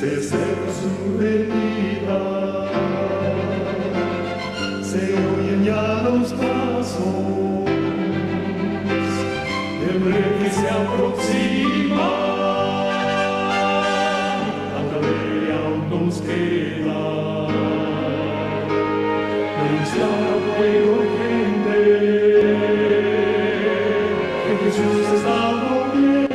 se seca su herida, se oyen ya los pasos del rey que se aproxima, a través aún nos queda denunciar al pueblo gente que Jesús está volviendo.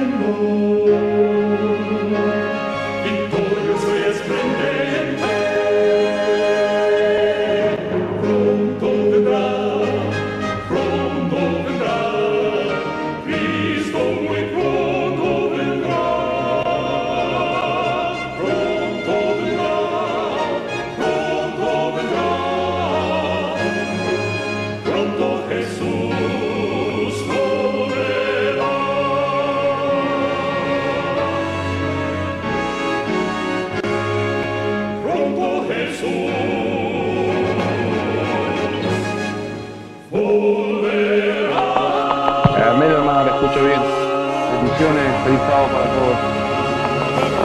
Feliz sábado para todos.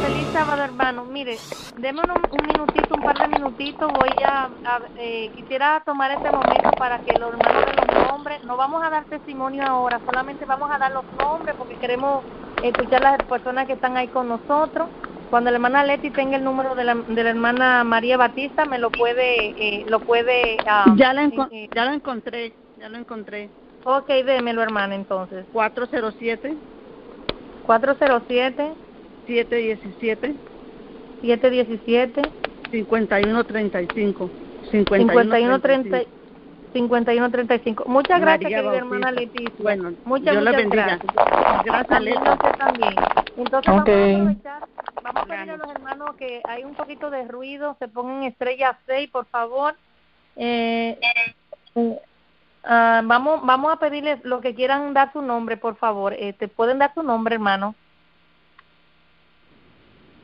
Feliz sábado, hermano. Mire, deme un minutito, un par de minutitos. Quisiera tomar este momento para que los hermanos de los nombres, no vamos a dar testimonio ahora, solamente vamos a dar los nombres porque queremos escuchar las personas que están ahí con nosotros. Cuando la hermana Leti tenga el número de la hermana María Batista, me lo puede, ya lo encontré. Ok, démelo, hermana, entonces. 407 717 5135. 5135. Muchas gracias, querida hermana Leticia. Bueno, muchas gracias. Gracias, Leticia. También. Entonces vamos a aprovechar, vamos a pedirle a los hermanos que hay un poquito de ruido, se pongan estrella 6, por favor. Vamos a pedirles los que quieran dar su nombre, por favor. ¿Pueden dar su nombre, hermano?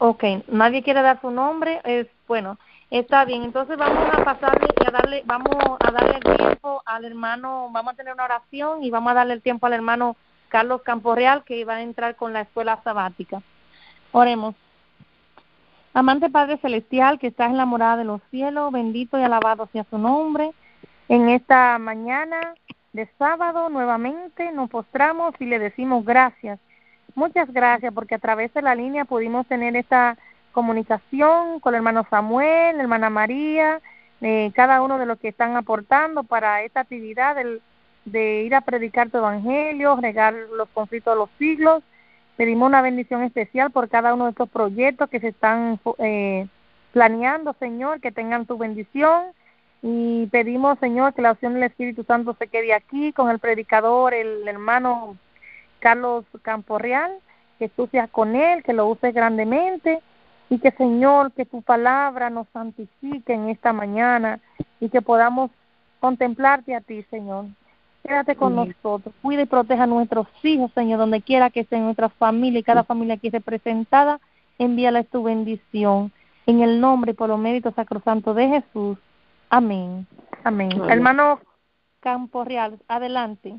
Ok, nadie quiere dar su nombre. Bueno, está bien. Entonces vamos a pasarle y vamos a darle el tiempo al hermano. Vamos a tener una oración y vamos a darle el tiempo al hermano Carlos Camporreal, que va a entrar con la escuela sabática. Oremos. Amante Padre Celestial, que estás en la morada de los cielos, bendito y alabado sea su nombre. En esta mañana de sábado nuevamente nos postramos y le decimos gracias. Muchas gracias porque a través de la línea pudimos tener esta comunicación con el hermano Samuel, la hermana María, cada uno de los que están aportando para esta actividad de ir a predicar tu evangelio, regar los conflictos de los siglos. Pedimos una bendición especial por cada uno de estos proyectos que se están planeando, Señor, que tengan tu bendición. Y pedimos, Señor, que la opción del Espíritu Santo se quede aquí con el predicador, el hermano Carlos Camporreal, que tú seas con él, que lo uses grandemente y que, Señor, que tu palabra nos santifique en esta mañana y que podamos contemplarte a ti, Señor. Quédate con nosotros, cuida y proteja a nuestros hijos, Señor, donde quiera que estén nuestras familias y cada familia aquí representada, envíales tu bendición. En el nombre y por los méritos sacrosantos de Jesús. Amén. Amén. Hermano Camporreal, adelante.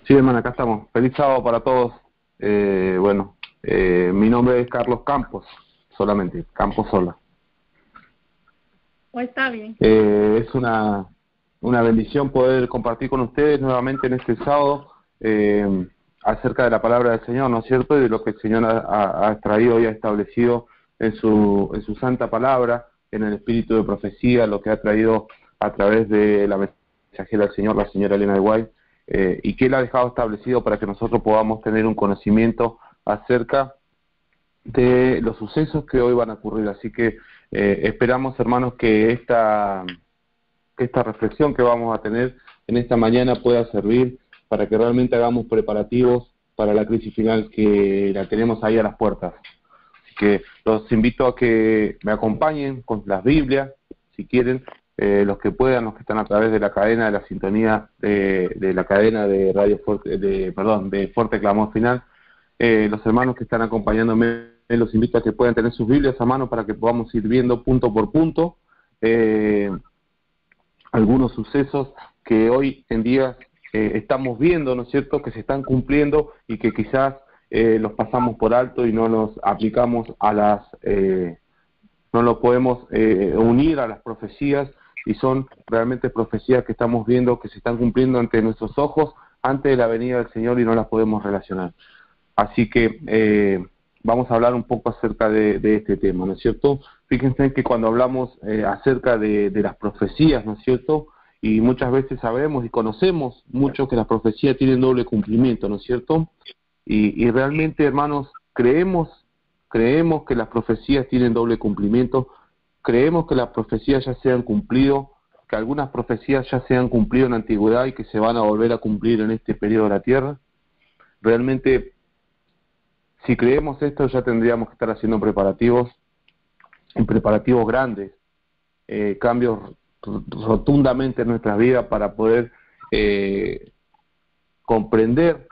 Sí, hermana, acá estamos. Feliz sábado para todos. Mi nombre es Carlos Campos, solamente, Campos sola. Está bien. Es una bendición poder compartir con ustedes nuevamente en este sábado acerca de la palabra del Señor, ¿no es cierto? Y de lo que el Señor ha extraído y ha establecido en su santa palabra, en el espíritu de profecía, lo que ha traído a través de la mensajera del Señor, la señora Elena de White, y que Él ha dejado establecido para que nosotros podamos tener un conocimiento acerca de los sucesos que hoy van a ocurrir. Así que esperamos, hermanos, que esta reflexión que vamos a tener en esta mañana pueda servir para que realmente hagamos preparativos para la crisis final que la tenemos ahí a las puertas. Así que los invito a que me acompañen con las Biblias, si quieren, los que puedan, los que están a través de la cadena de la sintonía de la cadena de Radio Fuerte, de Fuerte Clamor Final. Los hermanos que están acompañándome, los invito a que puedan tener sus Biblias a mano para que podamos ir viendo punto por punto algunos sucesos que hoy en día estamos viendo, ¿no es cierto?, que se están cumpliendo y que quizás los pasamos por alto y no los aplicamos a las, no lo podemos unir a las profecías, y son realmente profecías que estamos viendo que se están cumpliendo ante nuestros ojos antes de la venida del Señor y no las podemos relacionar. Así que vamos a hablar un poco acerca de este tema, ¿no es cierto? Fíjense que cuando hablamos acerca de las profecías, ¿no es cierto? Y muchas veces sabemos y conocemos mucho que las profecías tienen doble cumplimiento, ¿no es cierto? Y realmente, hermanos, creemos que las profecías tienen doble cumplimiento, creemos que las profecías ya se han cumplido, que algunas profecías ya se han cumplido en la antigüedad y que se van a volver a cumplir en este periodo de la tierra. Realmente, si creemos esto, ya tendríamos que estar haciendo preparativos grandes, cambios rotundamente en nuestras vidas para poder comprender,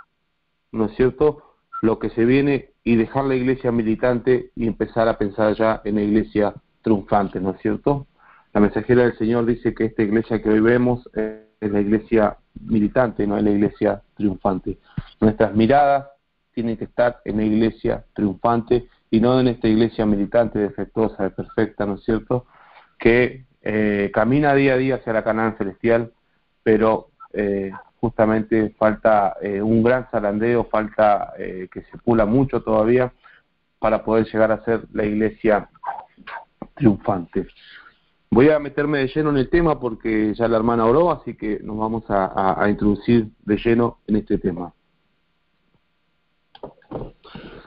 ¿no es cierto?, lo que se viene y dejar la iglesia militante y empezar a pensar ya en la iglesia triunfante, ¿no es cierto? La mensajera del Señor dice que esta iglesia que hoy vemos es la iglesia militante, no es la iglesia triunfante. Nuestras miradas tienen que estar en la iglesia triunfante y no en esta iglesia militante, defectuosa, perfecta, ¿no es cierto?, que camina día a día hacia la Canaán celestial, pero justamente falta un gran zarandeo, falta que se pula mucho todavía para poder llegar a ser la iglesia triunfante. Voy a meterme de lleno en el tema porque ya la hermana oró, así que nos vamos a introducir de lleno en este tema.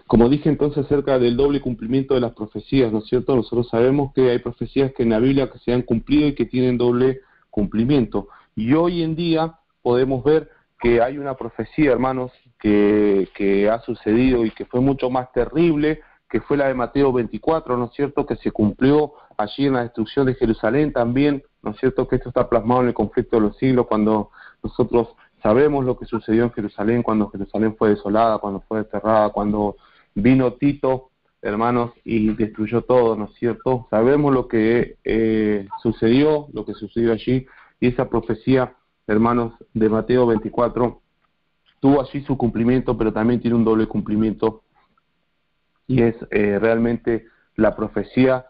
Como dije entonces acerca del doble cumplimiento de las profecías, ¿no es cierto? Nosotros sabemos que hay profecías que en la Biblia que se han cumplido y que tienen doble cumplimiento. Y hoy en día podemos ver que hay una profecía, hermanos, que ha sucedido y que fue mucho más terrible, que fue la de Mateo 24, ¿no es cierto?, que se cumplió allí en la destrucción de Jerusalén también, ¿no es cierto?, que esto está plasmado en el conflicto de los siglos, cuando nosotros sabemos lo que sucedió en Jerusalén, cuando Jerusalén fue desolada, cuando fue desterrada, cuando vino Tito, hermanos, y destruyó todo, ¿no es cierto? Sabemos lo que sucedió allí, y esa profecía, hermanos, de Mateo 24, tuvo allí su cumplimiento, pero también tiene un doble cumplimiento, y es realmente la profecía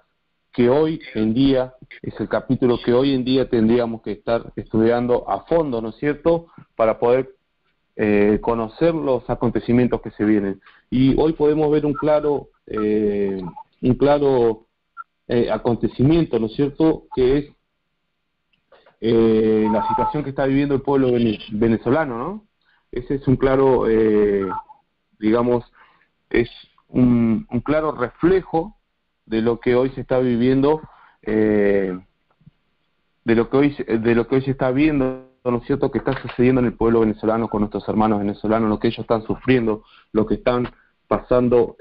que hoy en día, es el capítulo que hoy en día tendríamos que estar estudiando a fondo, ¿no es cierto?, para poder conocer los acontecimientos que se vienen. Y hoy podemos ver un claro acontecimiento, ¿no es cierto?, que es la situación que está viviendo el pueblo venezolano, ¿no? Ese es un claro, digamos, es un claro reflejo de lo que hoy se está viviendo, de lo que hoy se está viendo, ¿no es cierto?, que está sucediendo en el pueblo venezolano con nuestros hermanos venezolanos, lo que ellos están sufriendo, lo que están pasando,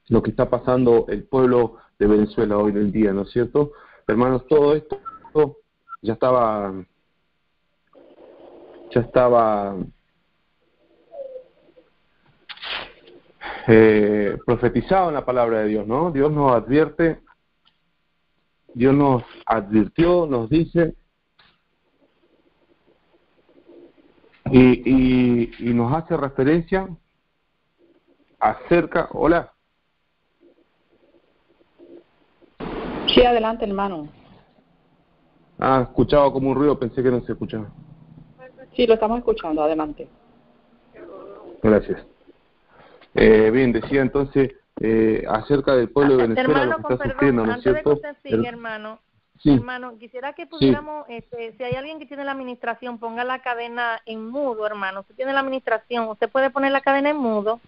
lo que está pasando el pueblo de Venezuela hoy en día, ¿no es cierto? Hermanos, todo esto ya estaba profetizado en la palabra de Dios, ¿no? Dios nos advierte, Dios nos advirtió, nos dice, y nos hace referencia acerca... Hola. Sí, adelante, hermano. Escuchaba como un ruido, pensé que no se escuchaba. Sí, lo estamos escuchando, adelante. Gracias. Bien, decía entonces acerca del pueblo de Venezuela, hermano, lo que está sufriendo, ¿no es cierto? Antes de que usted siga, hermano, sí. Hermano, quisiera que pudiéramos, si hay alguien que tiene la administración, ponga la cadena en mudo, hermano. Usted tiene la administración, usted puede poner la cadena en mudo.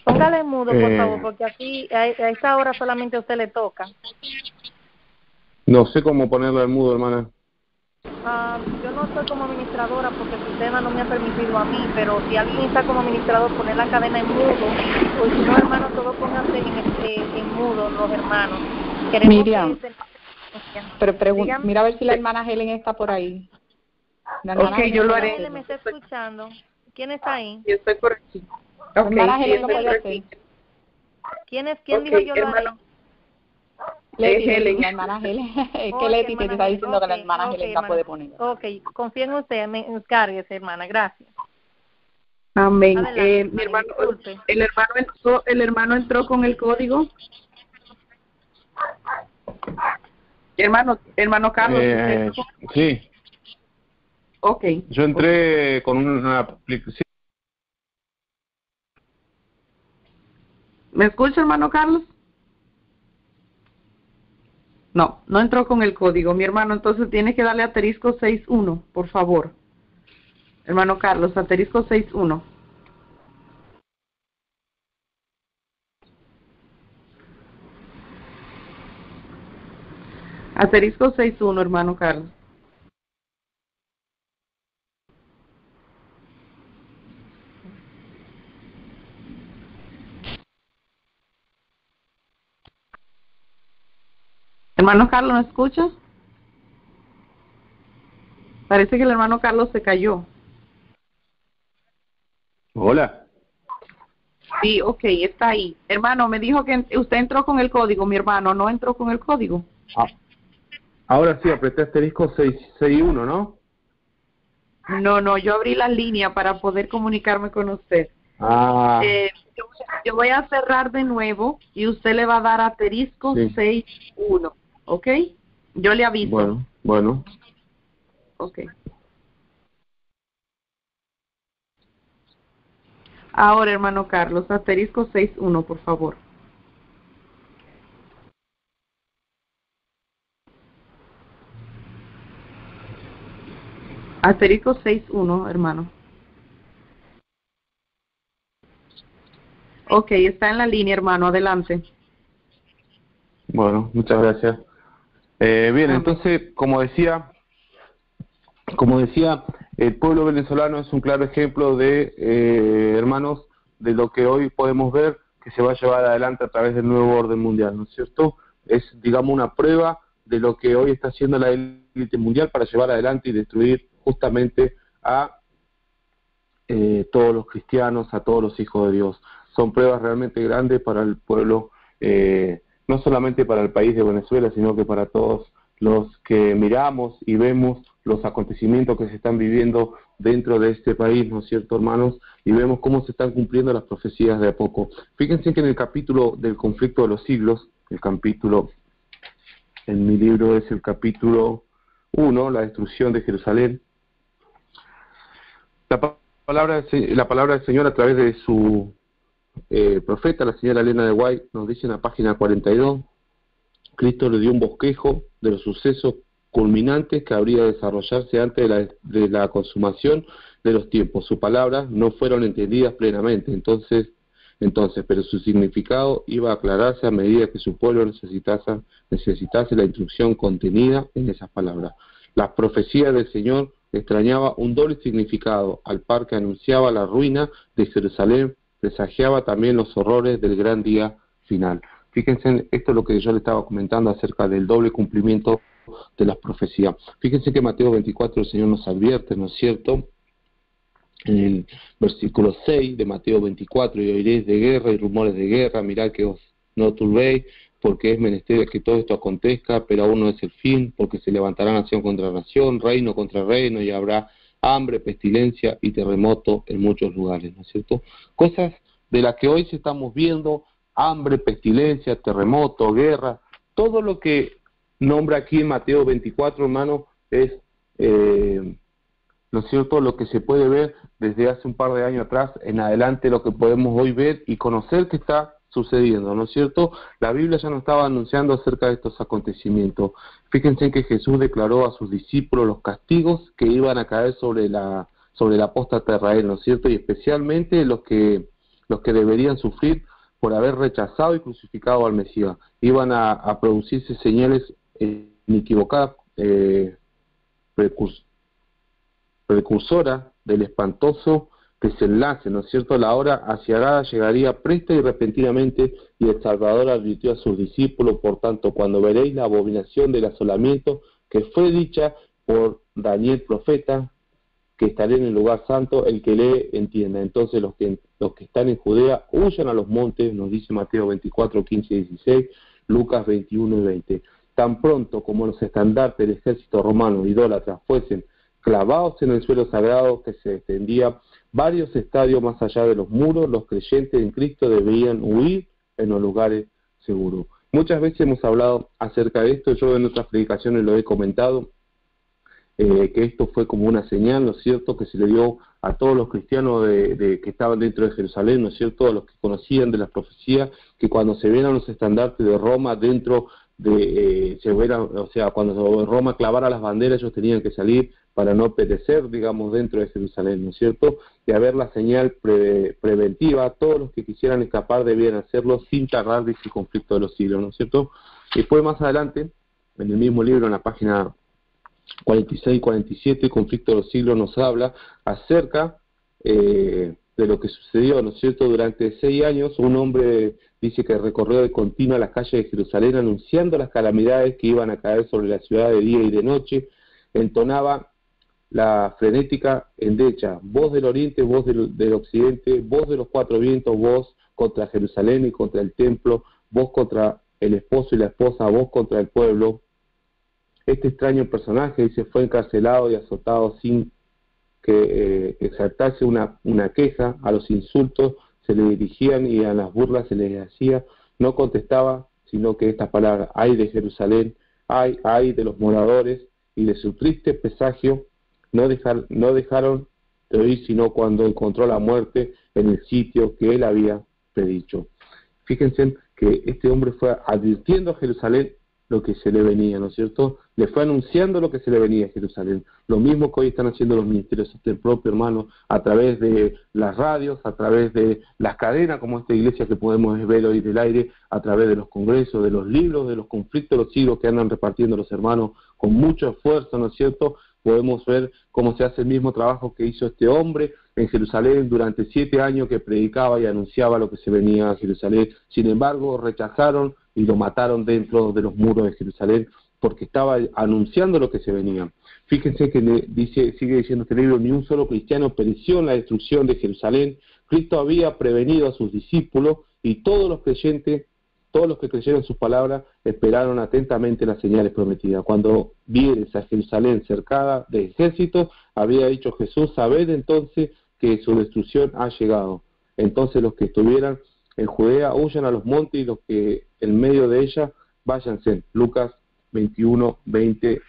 Póngale en mudo, por favor, porque aquí a esta hora solamente a usted le toca. No sé cómo ponerla en mudo, hermana. Yo no soy como administradora porque el sistema no me ha permitido a mí, pero si alguien está como administrador, poner la cadena en mudo, o si no, hermano, todos pónganse en mudo, los hermanos. Queremos Miriam, pero mira a ver si la hermana Helen está por ahí. Yo lo haré. Helen me está escuchando. ¿Quién está ahí? Yo estoy por aquí. Hermana Helen lo puede hacer. ¿Quién dijo yo lo haré? Helen, la hermana Helen. Es que Leti te está diciendo que la hermana Helen la puede poner. Ok, confío en usted, me encárguese, hermana, gracias. Amén. Adelante, Mi hermano, disculpe. el hermano entró con el código. Hermano Carlos. Sí. Ok. Yo entré con una aplicación. ¿Me escucha, hermano Carlos? No entró con el código, mi hermano. Entonces tiene que darle asterisco 6.1, por favor. Hermano Carlos, asterisco 6.1. Asterisco 6.1, hermano Carlos. Hermano Carlos, ¿no escucha? Parece que el hermano Carlos se cayó. Hola. Sí, ok, está ahí. Hermano, me dijo que usted entró con el código, mi hermano, ¿no entró con el código? Ahora sí, apreté asterisco 6.1, ¿no? No, yo abrí la línea para poder comunicarme con usted. Yo voy a cerrar de nuevo y usted le va a dar asterisco 6.1, ¿ok? Yo le aviso. Bueno. Ok. Ahora, hermano Carlos, asterisco 6.1, por favor. Asterisco 6.1, hermano. Ok, está en la línea, hermano, adelante. Bueno, muchas gracias. Bien, entonces, como decía, el pueblo venezolano es un claro ejemplo de, hermanos, de lo que hoy podemos ver que se va a llevar adelante a través del nuevo orden mundial, ¿no es cierto? Es, digamos, una prueba de lo que hoy está haciendo la élite mundial para llevar adelante y destruir justamente a todos los cristianos, a todos los hijos de Dios. Son pruebas realmente grandes para el pueblo, no solamente para el país de Venezuela, sino que para todos los que miramos y vemos los acontecimientos que se están viviendo dentro de este país, ¿no es cierto, hermanos? Y vemos cómo se están cumpliendo las profecías de a poco. Fíjense que en el capítulo del conflicto de los siglos, el capítulo, en mi libro es el capítulo 1, la destrucción de Jerusalén, la palabra del Señor a través de su profeta, la señora Elena de White, nos dice en la página 42, Cristo le dio un bosquejo de los sucesos culminantes que habría de desarrollarse antes de la consumación de los tiempos. Sus palabras no fueron entendidas plenamente, entonces, pero su significado iba a aclararse a medida que su pueblo necesitase la instrucción contenida en esas palabras. Las profecías del Señor extrañaba un doble significado, al par que anunciaba la ruina de Jerusalén, presagiaba también los horrores del gran día final. Fíjense, esto es lo que yo le estaba comentando acerca del doble cumplimiento de las profecías. Fíjense que Mateo 24 el Señor nos advierte, ¿no es cierto? En el versículo 6 de Mateo 24, y oiréis de guerra y rumores de guerra, mirad que os no turbéis, porque es menester que todo esto acontezca, pero aún no es el fin, porque se levantará nación contra nación, reino contra reino, y habrá hambre, pestilencia y terremoto en muchos lugares, ¿no es cierto? Cosas de las que hoy estamos viendo, hambre, pestilencia, terremoto, guerra, todo lo que nombra aquí en Mateo 24, hermano, es, ¿no es cierto?, lo que se puede ver desde hace un par de años atrás en adelante, lo que podemos hoy ver y conocer que está sucediendo, ¿no es cierto? La Biblia ya nos estaba anunciando acerca de estos acontecimientos. Fíjense que Jesús declaró a sus discípulos los castigos que iban a caer sobre la apóstata Israel, ¿no es cierto? Y especialmente los que deberían sufrir por haber rechazado y crucificado al Mesías. Iban a producirse señales inequivocadas, precursora del espantoso desenlace, ¿no es cierto? La hora aciagada llegaría presta y repentinamente, y el Salvador advirtió a sus discípulos: por tanto, cuando veréis la abominación del asolamiento que fue dicha por Daniel profeta, que estaré en el lugar santo, el que lee entienda. Entonces los que están en Judea huyan a los montes, nos dice Mateo 24, 15 y 16, Lucas 21 y 20. Tan pronto como los estandartes del ejército romano idólatras fuesen clavados en el suelo sagrado que se extendía varios estadios más allá de los muros. Los creyentes en Cristo debían huir en los lugares seguros. Muchas veces hemos hablado acerca de esto, yo en otras predicaciones lo he comentado, que esto fue como una señal, ¿no es cierto?, que se le dio a todos los cristianos que estaban dentro de Jerusalén, ¿no es cierto?, a los que conocían de las profecías, que cuando se vieran los estandartes de Roma dentro de, cuando Roma clavara las banderas, ellos tenían que salir para no perecer, digamos, dentro de Jerusalén, ¿no es cierto?, y haber la señal preventiva. Todos los que quisieran escapar debían hacerlo sin tardar, dice el conflicto de los siglos, ¿no es cierto? Y después más adelante, en el mismo libro, en la página 46 y 47, conflicto de los siglos, nos habla acerca de lo que sucedió, ¿no es cierto? Durante 6 años, un hombre dice que recorrió de continuo las calles de Jerusalén anunciando las calamidades que iban a caer sobre la ciudad de día y de noche. Entonaba la frenética endecha: voz del oriente, voz del occidente, voz de los 4 vientos, voz contra Jerusalén y contra el templo, voz contra el esposo y la esposa, voz contra el pueblo. Este extraño personaje, dice, fue encarcelado y azotado sin que exaltase una queja. A los insultos se le dirigían y a las burlas se les hacía. No contestaba, sino que estas palabras: ay de Jerusalén, ay de los moradores, y de su triste presagio no dejaron de oír, sino cuando encontró la muerte en el sitio que él había predicho. Fíjense que este hombre fue advirtiendo a Jerusalén lo que se le venía, ¿no es cierto? Le fue anunciando lo que se le venía a Jerusalén. Lo mismo que hoy están haciendo los ministerios del propio, hermano, a través de las radios, a través de las cadenas, como esta iglesia que podemos ver hoy del aire, a través de los congresos, de los libros, de los conflictos de los siglos que andan repartiendo los hermanos con mucho esfuerzo, ¿no es cierto? Podemos ver cómo se hace el mismo trabajo que hizo este hombre en Jerusalén durante 7 años, que predicaba y anunciaba lo que se venía a Jerusalén. Sin embargo, rechazaron y lo mataron dentro de los muros de Jerusalén porque estaba anunciando lo que se venía. Fíjense que sigue diciendo este libro: ni un solo cristiano pereció en la destrucción de Jerusalén. Cristo había prevenido a sus discípulos, y todos los que creyeron sus palabras esperaron atentamente las señales prometidas. Cuando vieres a Jerusalén cercada de ejércitos, había dicho Jesús: sabed entonces que su destrucción ha llegado. Entonces los que estuvieran en Judea huyan a los montes, y los que en medio de ella váyanse. Lucas 21, 20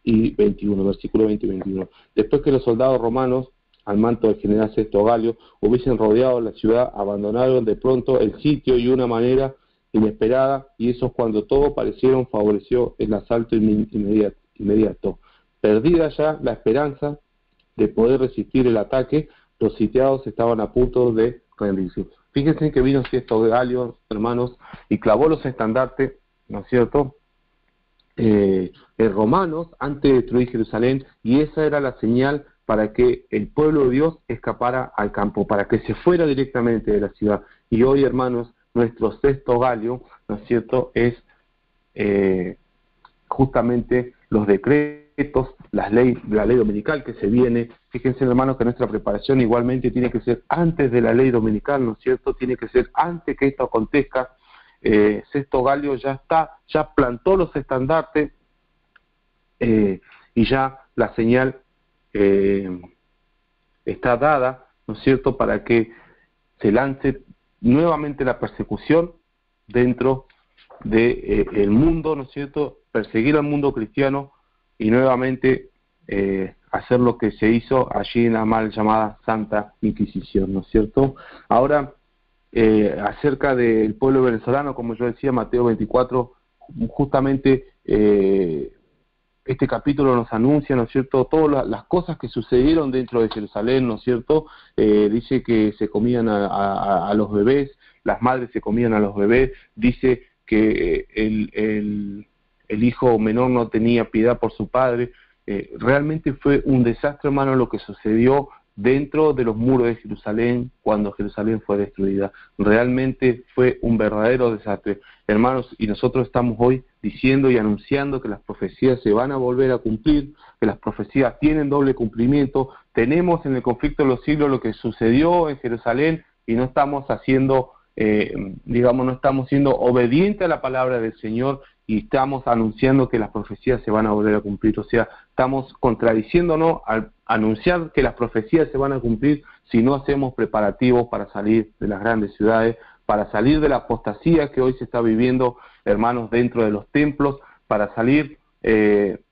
y 21, versículo 20 y 21. Después que los soldados romanos, al manto del general Sesto Galio, hubiesen rodeado la ciudad, abandonaron de pronto el sitio y una manera inesperada, y eso es cuando todo parecieron favoreció el asalto inmediato. Perdida ya la esperanza de poder resistir el ataque, los sitiados estaban a punto de rendirse. Fíjense que vino Sesto Galio, hermanos, y clavó los estandartes, ¿no es cierto?, romanos, antes de destruir Jerusalén, y esa era la señal para que el pueblo de Dios escapara al campo, para que se fuera directamente de la ciudad. Y hoy, hermanos, nuestro Sesto Galio, ¿no es cierto?, es justamente los decretos, la ley dominical que se viene. Fíjense, hermanos, que nuestra preparación igualmente tiene que ser antes de la ley dominical, ¿no es cierto?, tiene que ser antes que esto acontezca. Sesto Galio ya plantó los estandartes, y ya la señal está dada, ¿no es cierto?, para que se lance nuevamente la persecución dentro del mundo, ¿no es cierto?, perseguir al mundo cristiano y nuevamente hacer lo que se hizo allí en la mal llamada Santa Inquisición, ¿no es cierto? Ahora, acerca del pueblo venezolano, como yo decía, Mateo 24, justamente este capítulo nos anuncia, ¿no es cierto?, todas las cosas que sucedieron dentro de Jerusalén, ¿no es cierto? Dice que se comían a los bebés, las madres se comían a los bebés, dice que el hijo menor no tenía piedad por su padre. Realmente fue un desastre, hermano, lo que sucedió dentro de los muros de Jerusalén cuando Jerusalén fue destruida. Realmente fue un verdadero desastre, hermanos, y nosotros estamos hoy diciendo y anunciando que las profecías se van a volver a cumplir, que las profecías tienen doble cumplimiento. Tenemos en el conflicto de los siglos lo que sucedió en Jerusalén, y no estamos haciendo, no estamos siendo obedientes a la palabra del Señor, y estamos anunciando que las profecías se van a volver a cumplir. O sea, estamos contradiciéndonos al anunciar que las profecías se van a cumplir si no hacemos preparativos para salir de las grandes ciudades, para salir de la apostasía que hoy se está viviendo, hermanos, dentro de los templos, para salir,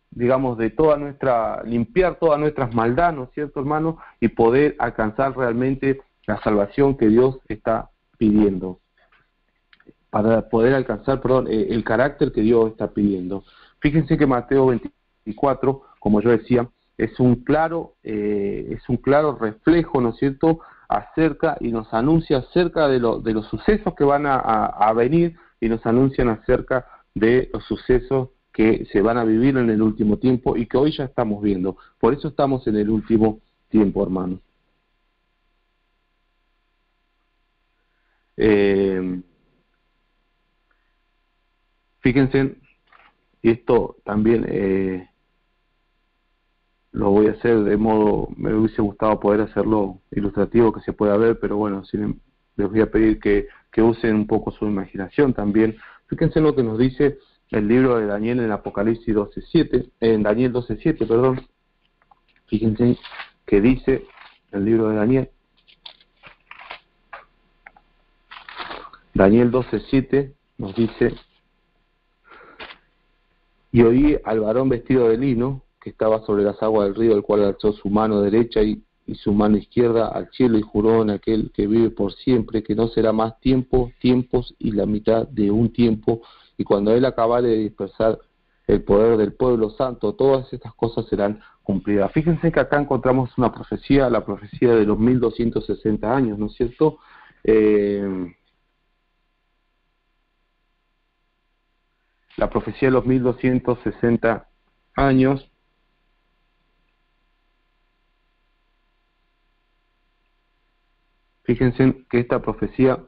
digamos, de limpiar todas nuestras maldades, ¿no es cierto, hermanos? Y poder alcanzar realmente la salvación que Dios está pidiendo, para poder alcanzar, el carácter que Dios está pidiendo. Fíjense que Mateo 24, como yo decía, es un claro reflejo, ¿no es cierto?, acerca y nos anuncia acerca de los sucesos que van a venir, y nos anuncian acerca de los sucesos que se van a vivir en el último tiempo y que hoy ya estamos viendo. Por eso estamos en el último tiempo, hermanos. Fíjense, y esto también lo voy a hacer de modo, me hubiese gustado poder hacerlo ilustrativo, que se pueda ver, pero bueno, les voy a pedir que usen un poco su imaginación también. Fíjense lo que nos dice el libro de Daniel en Apocalipsis 12:7, en Daniel 12:7, perdón. Fíjense que dice el libro de Daniel 12:7 nos dice: y oí al varón vestido de lino, que estaba sobre las aguas del río, el cual alzó su mano derecha y su mano izquierda al cielo, y juró en aquel que vive por siempre, que no será más tiempos y la mitad de un tiempo, y cuando él acabare de dispersar el poder del pueblo santo, todas estas cosas serán cumplidas. Fíjense que acá encontramos una profecía, la profecía de los 1260 años, ¿no es cierto? La profecía de los 1260 años. Fíjense que esta profecía,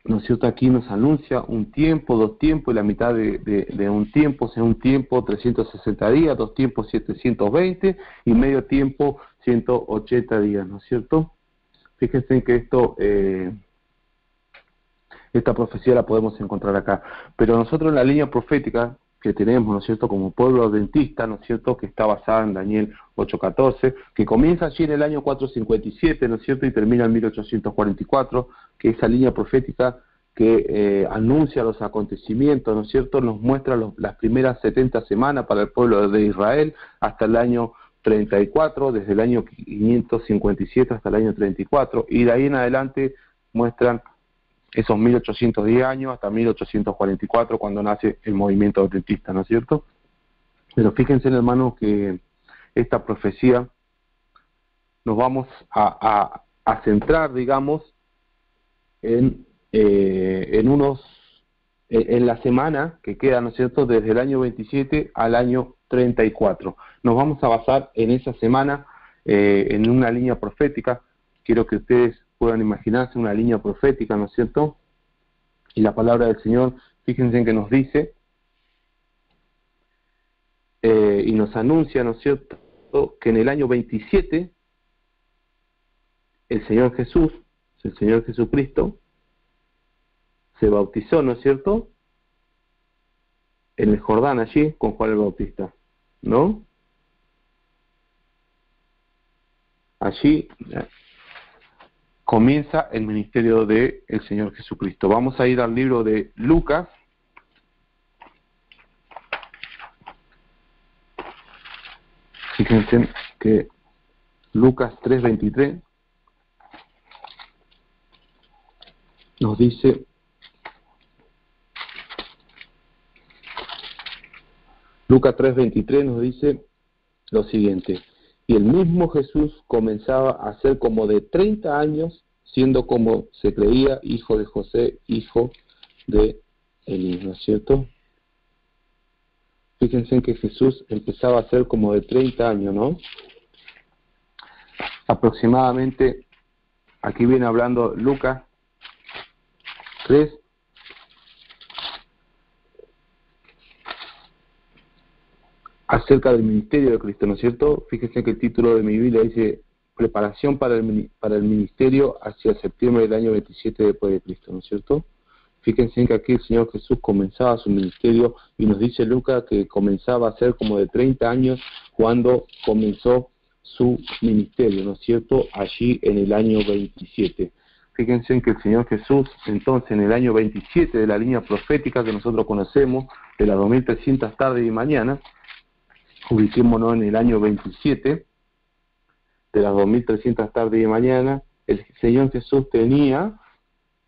¿no es cierto?, aquí nos anuncia un tiempo, 2 tiempos y la mitad de un tiempo, o sea, un tiempo 360 días, 2 tiempos 720 y medio tiempo 180 días, ¿no es cierto? Fíjense que esta profecía la podemos encontrar acá. Pero nosotros en la línea profética que tenemos, ¿no es cierto?, como pueblo adventista, ¿no es cierto?, que está basada en Daniel 8:14, que comienza allí en el año 457, ¿no es cierto?, y termina en 1844, que esa línea profética que anuncia los acontecimientos, ¿no es cierto?, nos muestra las primeras 70 semanas para el pueblo de Israel hasta el año 34, desde el año 557 hasta el año 34, y de ahí en adelante muestran esos 1810 años hasta 1844, cuando nace el movimiento adventista, ¿no es cierto? Pero fíjense, hermanos, que esta profecía nos vamos a centrar, digamos, en la semana que queda, ¿no es cierto?, desde el año 27 al año 34. Nos vamos a basar en esa semana, en una línea profética. Quiero que ustedes puedan imaginarse una línea profética, ¿no es cierto? Y la palabra del Señor, fíjense en que nos dice y nos anuncia, ¿no es cierto?, que en el año 27 el Señor Jesucristo, se bautizó, ¿no es cierto?, en el Jordán allí con Juan el Bautista, ¿no? Allí comienza el ministerio del Señor Jesucristo. Vamos a ir al libro de Lucas. Fíjense que Lucas 3:23 nos dice: Lucas 3:23 nos dice lo siguiente: y el mismo Jesús comenzaba a ser como de 30 años, siendo como se creía hijo de José, hijo de Elí, ¿no es cierto? Fíjense que Jesús empezaba a ser como de 30 años, ¿no? Aproximadamente, aquí viene hablando Lucas 3, acerca del ministerio de Cristo, ¿no es cierto? Fíjense que el título de mi Biblia dice: preparación para el ministerio hacia septiembre del año 27 después de Cristo, ¿no es cierto? Fíjense que aquí el Señor Jesús comenzaba su ministerio y nos dice Lucas que comenzaba a ser como de 30 años cuando comenzó su ministerio, ¿no es cierto? Allí en el año 27. Fíjense que el Señor Jesús, entonces, en el año 27 de la línea profética que nosotros conocemos, de las 2300 tardes y mañanas, ubiquémonos en el año 27, de las 2300 tardes y mañana, el Señor Jesús tenía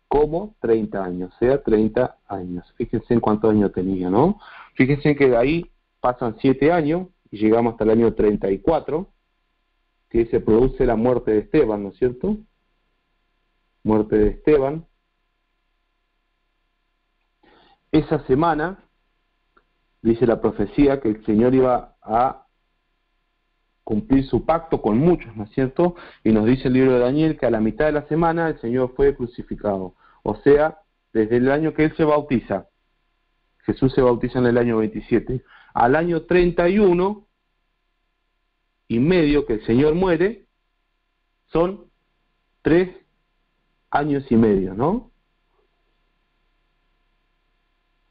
como 30 años, o sea, 30 años. Fíjense en cuántos años tenía, ¿no? Fíjense que de ahí pasan 7 años y llegamos hasta el año 34, que se produce la muerte de Esteban, ¿no es cierto? Muerte de Esteban. Esa semana, dice la profecía, que el Señor iba a cumplir su pacto con muchos, ¿no es cierto? Y nos dice el libro de Daniel que a la mitad de la semana el Señor fue crucificado. O sea, desde el año que Él se bautiza, Jesús se bautiza en el año 27, al año 31 y medio que el Señor muere, son 3 años y medio, ¿no?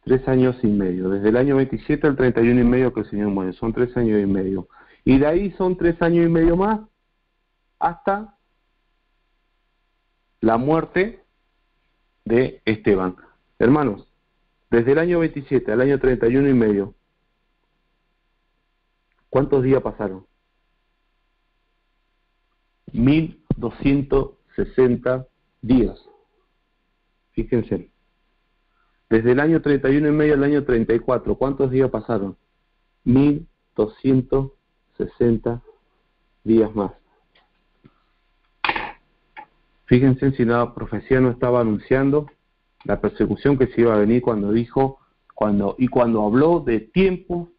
3 años y medio. Desde el año 27 al 31 y medio que el Señor muere, son 3 años y medio. Y de ahí son 3 años y medio más hasta la muerte de Esteban. Hermanos, desde el año 27 al año 31 y medio, ¿cuántos días pasaron? 1260 días. Fíjense. Desde el año 31 y medio al año 34, ¿cuántos días pasaron? 1260 días más. Fíjense si la profecía no estaba anunciando la persecución que se iba a venir cuando habló de tiempo,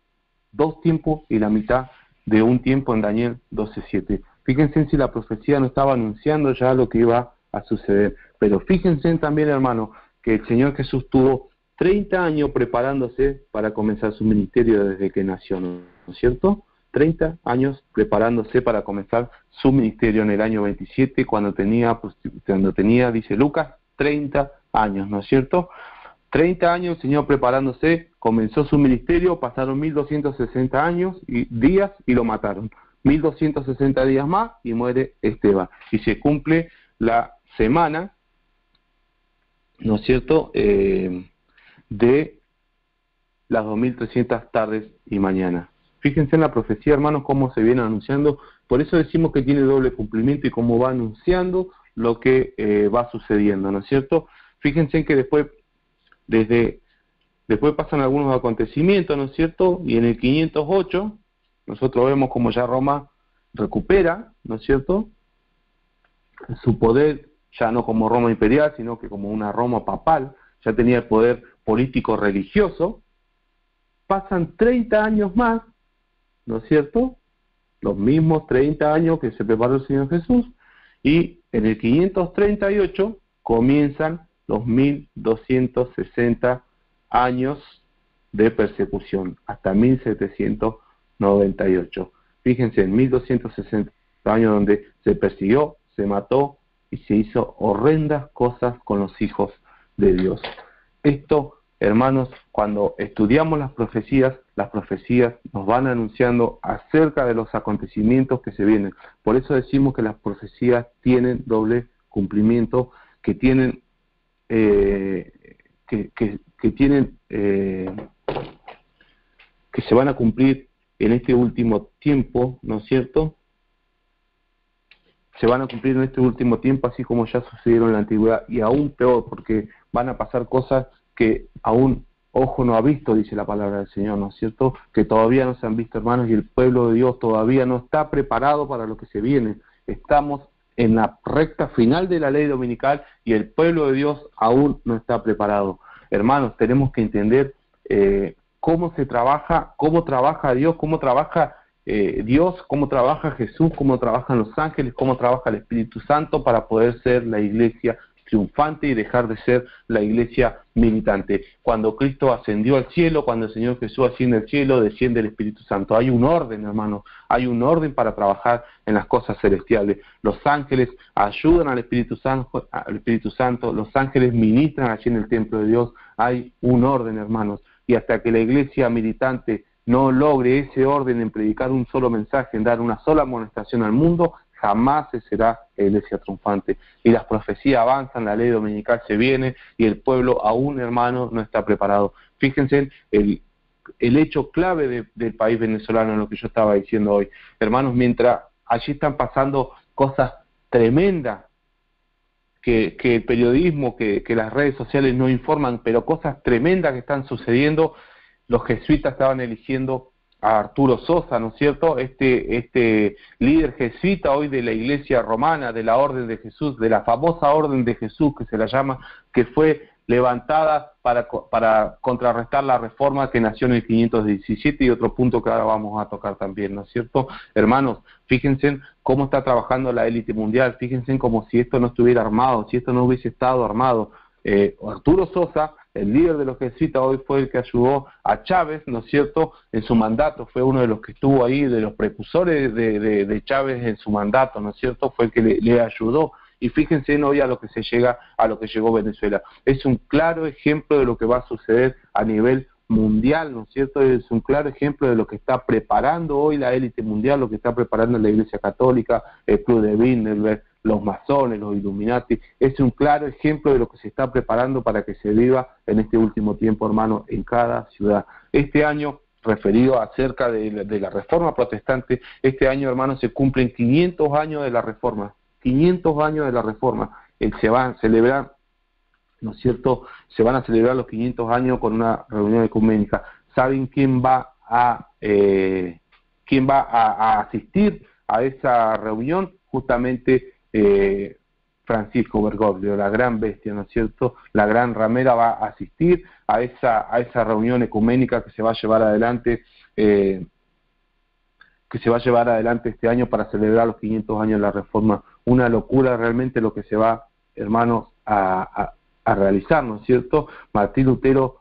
2 tiempos y la mitad de un tiempo en Daniel 12:7. Fíjense si la profecía no estaba anunciando ya lo que iba a suceder. Pero fíjense también, hermano, que el Señor Jesús tuvo 30 años preparándose para comenzar su ministerio desde que nació, ¿no es cierto? 30 años preparándose para comenzar su ministerio en el año 27, cuando tenía, dice Lucas, 30 años, ¿no es cierto? 30 años el Señor preparándose, comenzó su ministerio, pasaron 1260 años y días y lo mataron. 1260 días más y muere Esteban. Y se cumple la semana, ¿no es cierto?, de las 2300 tardes y mañanas. Fíjense en la profecía, hermanos, cómo se viene anunciando. Por eso decimos que tiene doble cumplimiento y cómo va anunciando lo que va sucediendo, ¿no es cierto? Fíjense que después pasan algunos acontecimientos, ¿no es cierto? Y en el 508 nosotros vemos como ya Roma recupera, ¿no es cierto?, su poder, ya no como Roma imperial, sino que como una Roma papal, ya tenía el poder político religioso. Pasan 30 años más, ¿no es cierto?, los mismos 30 años que se preparó el Señor Jesús, y en el 538 comienzan los 1260 años de persecución, hasta 1798. Fíjense, en 1260 años donde se persiguió, se mató y se hizo horrendas cosas con los hijos de Dios. Esto, hermanos, cuando estudiamos las profecías nos van anunciando acerca de los acontecimientos que se vienen. Por eso decimos que las profecías tienen doble cumplimiento, que tienen que se van a cumplir en este último tiempo, ¿no es cierto? Se van a cumplir en este último tiempo, así como ya sucedieron en la antigüedad, y aún peor, porque van a pasar cosas que aún ojo no ha visto, dice la palabra del Señor, ¿no es cierto? Que todavía no se han visto, hermanos, y el pueblo de Dios todavía no está preparado para lo que se viene. Estamos en la recta final de la ley dominical y el pueblo de Dios aún no está preparado. Hermanos, tenemos que entender cómo trabaja Dios, cómo trabaja cómo trabaja Jesús, cómo trabajan los ángeles, cómo trabaja el Espíritu Santo para poder ser la iglesia triunfante y dejar de ser la iglesia militante. Cuando Cristo ascendió al cielo, cuando el Señor Jesús asciende al cielo, desciende el Espíritu Santo. Hay un orden, hermanos, hay un orden para trabajar en las cosas celestiales. Los ángeles ayudan al Espíritu Santo, los ángeles ministran allí en el templo de Dios. Hay un orden, hermanos, y hasta que la iglesia militante no logre ese orden en predicar un solo mensaje, en dar una sola amonestación al mundo, jamás se será la iglesia triunfante. Y las profecías avanzan, la ley dominical se viene y el pueblo aún, hermano, no está preparado. Fíjense el hecho clave del país venezolano, en lo que yo estaba diciendo hoy. Hermanos, mientras allí están pasando cosas tremendas, que el periodismo, que las redes sociales no informan, pero cosas tremendas que están sucediendo, los jesuitas estaban eligiendo a Arturo Sosa, ¿no es cierto? Este líder jesuita hoy de la iglesia romana, de la Orden de Jesús, de la famosa Orden de Jesús que se la llama, que fue levantada para contrarrestar la reforma que nació en el 517 y otro punto que ahora vamos a tocar también, ¿no es cierto? Hermanos, fíjense cómo está trabajando la élite mundial, fíjense como si esto no estuviera armado, si esto no hubiese estado armado. Arturo Sosa, el líder de los jesuitas, hoy fue el que ayudó a Chávez, ¿no es cierto?, en su mandato, fue uno de los que estuvo ahí, de los precursores de Chávez en su mandato, ¿no es cierto?, fue el que le ayudó. Y fíjense hoy a lo que llegó Venezuela. Es un claro ejemplo de lo que va a suceder a nivel mundial, ¿no es cierto? Es un claro ejemplo de lo que está preparando hoy la élite mundial, lo que está preparando la Iglesia Católica, el Club de Bilderberg, los masones, los Illuminati. Es un claro ejemplo de lo que se está preparando para que se viva en este último tiempo, hermano, en cada ciudad. Este año, referido acerca de la Reforma Protestante, este año, hermano, se cumplen 500 años de la Reforma. 500 años de la Reforma. Se van a celebrar, ¿no es cierto? Se van a celebrar los 500 años con una reunión ecuménica. ¿Saben quién va a asistir a esa reunión? Justamente Francisco Bergoglio, la gran bestia, ¿no es cierto? La gran ramera va a asistir a esa reunión ecuménica que se va a llevar adelante este año para celebrar los 500 años de la Reforma. Una locura realmente lo que se va, hermanos, a realizar, ¿no es cierto? Martín Lutero,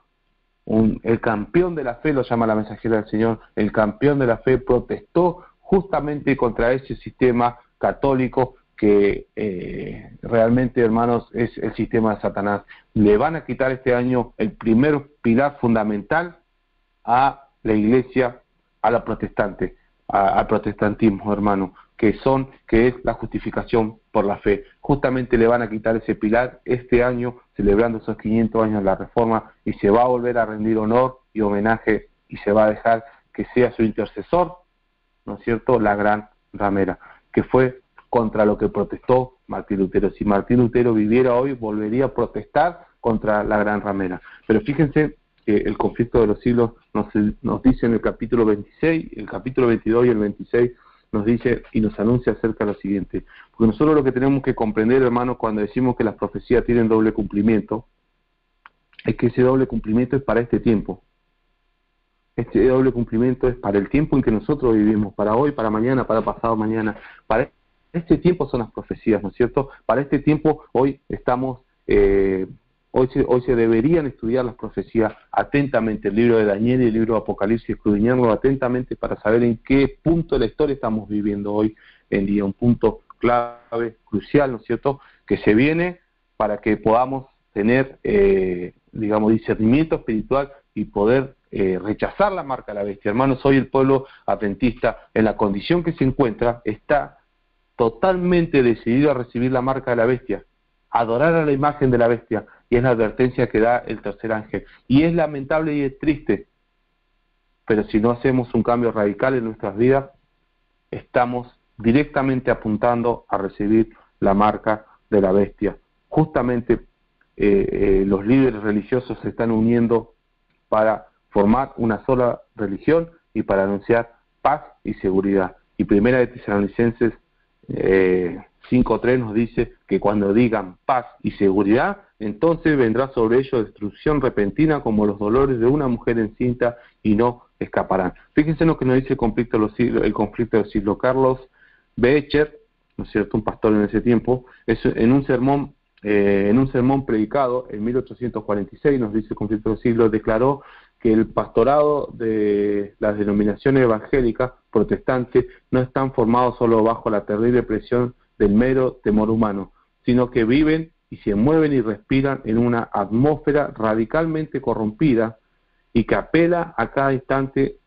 el campeón de la fe, lo llama la mensajera del Señor, el campeón de la fe, protestó justamente contra ese sistema católico que realmente, hermanos, es el sistema de Satanás. Le van a quitar este año el primer pilar fundamental a la iglesia, a la protestante, al protestantismo, hermano, que es la justificación por la fe. Justamente le van a quitar ese pilar este año, celebrando esos 500 años de la Reforma, y se va a volver a rendir honor y homenaje, y se va a dejar que sea su intercesor, ¿no es cierto?, la gran ramera, que fue contra lo que protestó Martín Lutero. Si Martín Lutero viviera hoy, volvería a protestar contra la gran ramera. Pero fíjense que el conflicto de los siglos nos dice en el capítulo 26, el capítulo 22 y el 26, nos dice y nos anuncia acerca de lo siguiente. Porque nosotros lo que tenemos que comprender, hermanos, cuando decimos que las profecías tienen doble cumplimiento, es que ese doble cumplimiento es para este tiempo. Este doble cumplimiento es para el tiempo en que nosotros vivimos, para hoy, para mañana, para pasado mañana. Para este tiempo son las profecías, ¿no es cierto? Para este tiempo hoy estamos... Hoy se deberían estudiar las profecías atentamente, el libro de Daniel y el libro de Apocalipsis, escudriñarlo atentamente para saber en qué punto de la historia estamos viviendo hoy en día, un punto clave, crucial, ¿no es cierto?, que se viene para que podamos tener, discernimiento espiritual y poder rechazar la marca de la bestia. Hermanos, hoy el pueblo adventista, en la condición que se encuentra, está totalmente decidido a recibir la marca de la bestia, adorar a la imagen de la bestia, y es la advertencia que da el tercer ángel. Y es lamentable y es triste, pero si no hacemos un cambio radical en nuestras vidas, estamos directamente apuntando a recibir la marca de la bestia. Justamente los líderes religiosos se están uniendo para formar una sola religión y para anunciar paz y seguridad. Y Primera de Tesalonicenses 5:3 nos dice que cuando digan paz y seguridad, entonces vendrá sobre ellos destrucción repentina como los dolores de una mujer encinta y no escaparán. Fíjense lo que nos dice el conflicto de siglo. Carlos Beecher, ¿no es cierto?, un pastor en ese tiempo, en un sermón en un sermón predicado en 1846, nos dice el Conflicto de los Siglos, declaró que el pastorado de las denominaciones evangélicas protestantes no están formados solo bajo la terrible presión del mero temor humano, sino que viven y se mueven y respiran en una atmósfera radicalmente corrompida y que apela a cada instante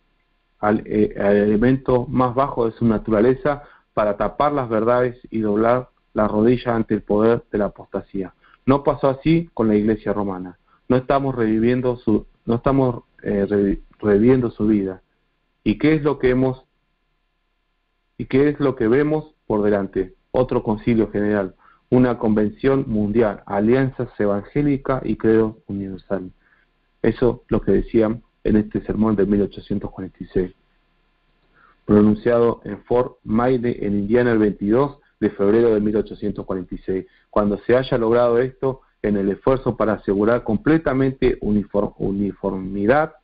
al elemento más bajo de su naturaleza para tapar las verdades y doblar la rodilla ante el poder de la apostasía. No pasó así con la Iglesia romana. No estamos reviviendo su vida. ¿Y qué es lo que vemos por delante? Otro concilio general, una convención mundial, alianzas evangélicas y credo universal. Eso es lo que decían en este sermón de 1846, pronunciado en Fort Mayne, en Indiana, el 22 de febrero de 1846. Cuando se haya logrado esto, en el esfuerzo para asegurar completamente uniformidad,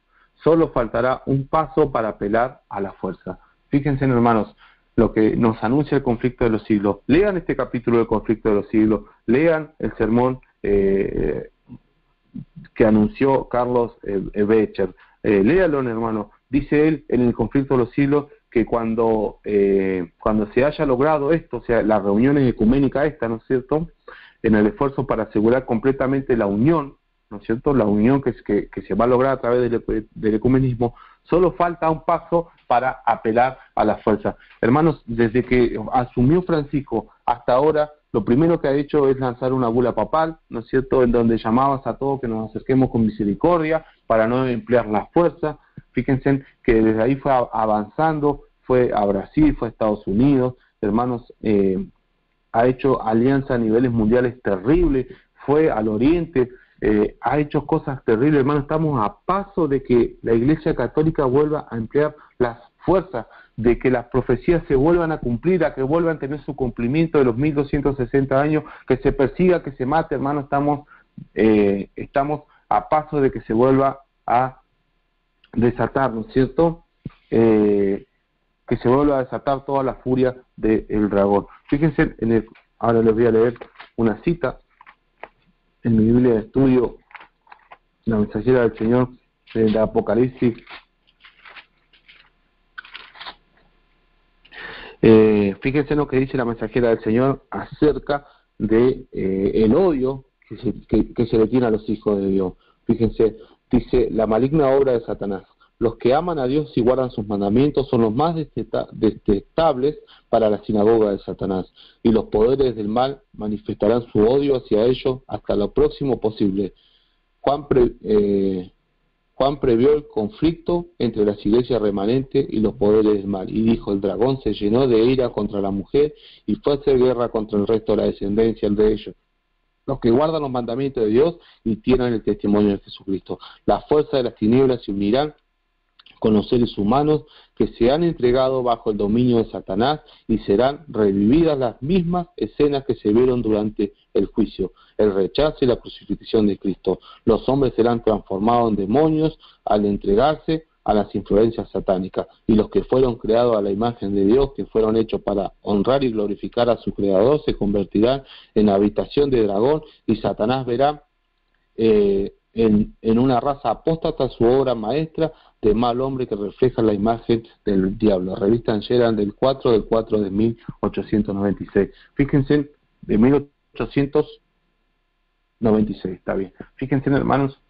solo faltará un paso para apelar a la fuerza. Fíjense, hermanos, lo que nos anuncia el Conflicto de los Siglos. Lean este capítulo del Conflicto de los Siglos, lean el sermón que anunció Carlos Becher, léalo, hermano. Dice él en el Conflicto de los Siglos que cuando se haya logrado esto, o sea, las reuniones ecuménicas ¿no es cierto?, en el esfuerzo para asegurar completamente la unión, ¿no es cierto?, la unión que se va a lograr a través del ecumenismo, solo falta un paso para apelar a la fuerza. Hermanos, desde que asumió Francisco hasta ahora, lo primero que ha hecho es lanzar una bula papal, ¿no es cierto?, en donde llamabas a todos que nos acerquemos con misericordia para no emplear la fuerza. Fíjense que desde ahí fue avanzando, fue a Brasil, fue a Estados Unidos, hermanos, ha hecho alianza a niveles mundiales terribles, fue al Oriente, ha hecho cosas terribles, hermanos. Estamos a paso de que la Iglesia Católica vuelva a emplear las fuerzas, de que las profecías se vuelvan a cumplir, a que vuelvan a tener su cumplimiento de los 1260 años, que se persiga, que se mate, hermanos. Estamos a paso de que se vuelva a desatar, ¿no es cierto?, que se vuelva a desatar toda la furia del dragón. Fíjense, ahora les voy a leer una cita en mi Biblia de estudio, la mensajera del Señor, de Apocalipsis. Fíjense lo que dice la mensajera del Señor acerca de el odio que se le tiene a los hijos de Dios. Fíjense, dice: la maligna obra de Satanás. Los que aman a Dios y guardan sus mandamientos son los más detestables para la sinagoga de Satanás, y los poderes del mal manifestarán su odio hacia ellos hasta lo próximo posible. Juan previó el conflicto entre las iglesias remanentes y los poderes del mal, y dijo: el dragón se llenó de ira contra la mujer y fue a hacer guerra contra el resto de la descendencia de ellos, los que guardan los mandamientos de Dios y tienen el testimonio de Jesucristo. Las fuerzas de las tinieblas se unirán con los seres humanos que se han entregado bajo el dominio de Satanás, y serán revividas las mismas escenas que se vieron durante el juicio, el rechazo y la crucifixión de Cristo. Los hombres serán transformados en demonios al entregarse a las influencias satánicas, y los que fueron creados a la imagen de Dios, que fueron hechos para honrar y glorificar a su Creador, se convertirán en habitación de dragón, y Satanás verá en una raza apóstata su obra maestra de mal hombre que refleja la imagen del diablo. Revista Angera del 4 de 1896. Fíjense, de 1896, está bien. Fíjense, hermanos,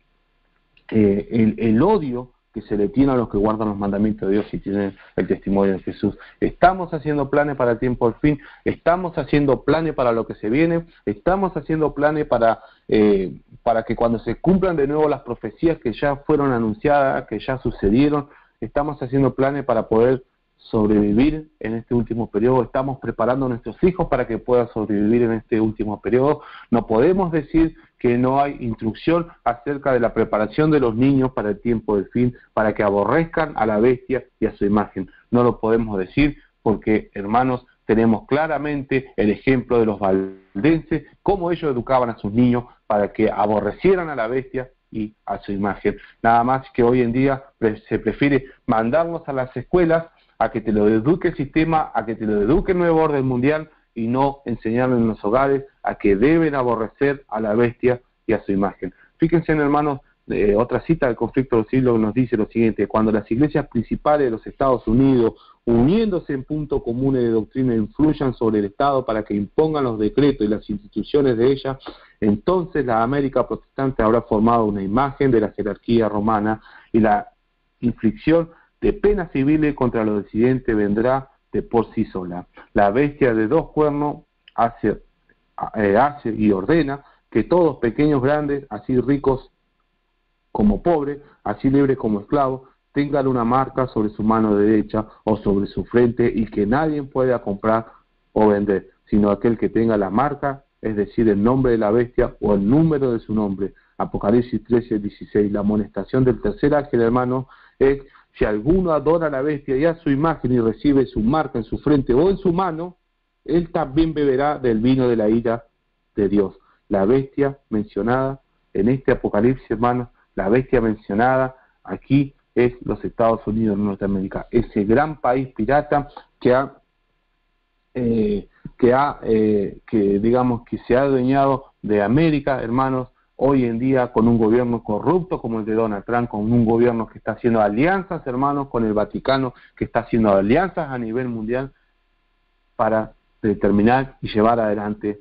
el odio que se le tiene a los que guardan los mandamientos de Dios y tienen el testimonio de Jesús. Estamos haciendo planes para el tiempo del fin, estamos haciendo planes para lo que se viene, estamos haciendo planes para que cuando se cumplan de nuevo las profecías que ya fueron anunciadas, que ya sucedieron, estamos haciendo planes para poder sobrevivir en este último periodo, estamos preparando a nuestros hijos para que puedan sobrevivir en este último periodo. No podemos decir que no hay instrucción acerca de la preparación de los niños para el tiempo del fin, para que aborrezcan a la bestia y a su imagen. No lo podemos decir porque, hermanos, tenemos claramente el ejemplo de los valdenses, cómo ellos educaban a sus niños para que aborrecieran a la bestia y a su imagen. Nada más que hoy en día se prefiere mandarlos a las escuelas a que te lo eduque el sistema, a que te lo eduque el nuevo orden mundial, y no enseñarlo en los hogares a que deben aborrecer a la bestia y a su imagen. Fíjense, hermanos, otra cita del conflicto de los siglos nos dice lo siguiente: cuando las iglesias principales de los Estados Unidos, uniéndose en puntos comunes de doctrina, influyan sobre el Estado para que impongan los decretos y las instituciones de ella, entonces la América protestante habrá formado una imagen de la jerarquía romana, y la inflicción de penas civiles contra los disidentes vendrá de por sí sola. La bestia de dos cuernos hace y ordena que todos, pequeños, grandes, así ricos como pobres, así libres como esclavos, tengan una marca sobre su mano derecha o sobre su frente, y que nadie pueda comprar o vender, sino aquel que tenga la marca, es decir, el nombre de la bestia o el número de su nombre. Apocalipsis 13:16. La amonestación del tercer ángel, hermano, es: si alguno adora a la bestia y a su imagen y recibe su marca en su frente o en su mano, él también beberá del vino de la ira de Dios. La bestia mencionada en este Apocalipsis, hermano, la bestia mencionada aquí es los Estados Unidos de Norteamérica, ese gran país pirata que se ha adueñado de América, hermanos, hoy en día con un gobierno corrupto como el de Donald Trump, con un gobierno que está haciendo alianzas, hermanos, con el Vaticano, que está haciendo alianzas a nivel mundial para determinar y llevar adelante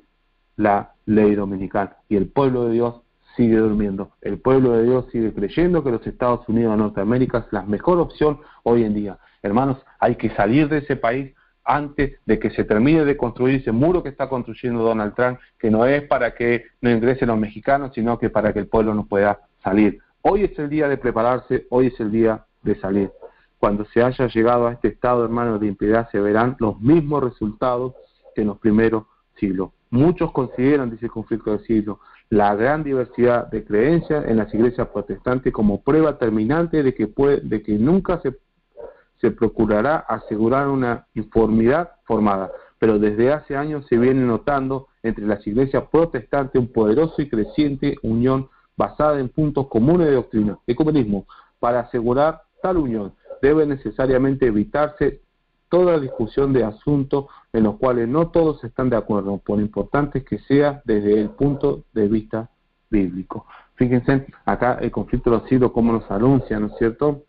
la ley dominical. Y el pueblo de Dios sigue durmiendo. El pueblo de Dios sigue creyendo que los Estados Unidos de Norteamérica es la mejor opción hoy en día. Hermanos, hay que salir de ese país antes de que se termine de construir ese muro que está construyendo Donald Trump, que no es para que no ingresen los mexicanos, sino que para que el pueblo no pueda salir. Hoy es el día de prepararse, hoy es el día de salir. Cuando se haya llegado a este estado, hermanos, de impiedad, se verán los mismos resultados que en los primeros siglos. Muchos consideran, dice el conflicto del siglo, la gran diversidad de creencias en las iglesias protestantes como prueba terminante de que nunca se procurará asegurar una uniformidad formada, pero desde hace años se viene notando entre las iglesias protestantes un poderoso y creciente unión basada en puntos comunes de doctrina. Ecumenismo. Para asegurar tal unión debe necesariamente evitarse toda discusión de asuntos en los cuales no todos están de acuerdo, por importante que sea desde el punto de vista bíblico. Fíjense, acá el conflicto de los siglos, cómo nos anuncia, ¿no es cierto?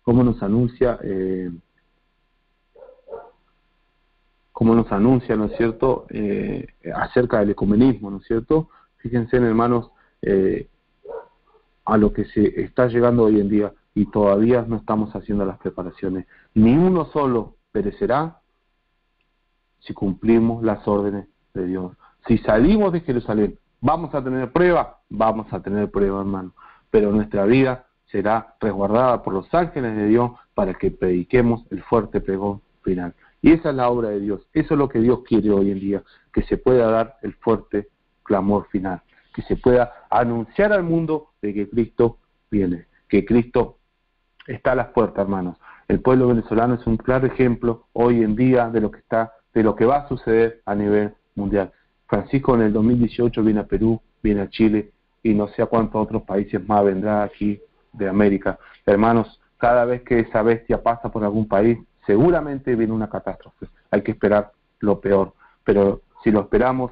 Cómo nos anuncia, ¿no es cierto?, acerca del ecumenismo, ¿no es cierto? Fíjense, hermanos, a lo que se está llegando hoy en día, y todavía no estamos haciendo las preparaciones. Ni uno solo perecerá si cumplimos las órdenes de Dios. Si salimos de Jerusalén, ¿vamos a tener prueba? Vamos a tener prueba, hermano. Pero nuestra vida será resguardada por los ángeles de Dios para que prediquemos el fuerte pregón final. Y esa es la obra de Dios. Eso es lo que Dios quiere hoy en día, que se pueda dar el fuerte clamor final, que se pueda anunciar al mundo de que Cristo viene, que Cristo está a las puertas, hermanos. El pueblo venezolano es un claro ejemplo hoy en día de lo que va a suceder a nivel mundial. Francisco en el 2018 viene a Perú, viene a Chile, y no sé a cuántos otros países más vendrá aquí de América. Hermanos, cada vez que esa bestia pasa por algún país, seguramente viene una catástrofe. Hay que esperar lo peor, pero si lo esperamos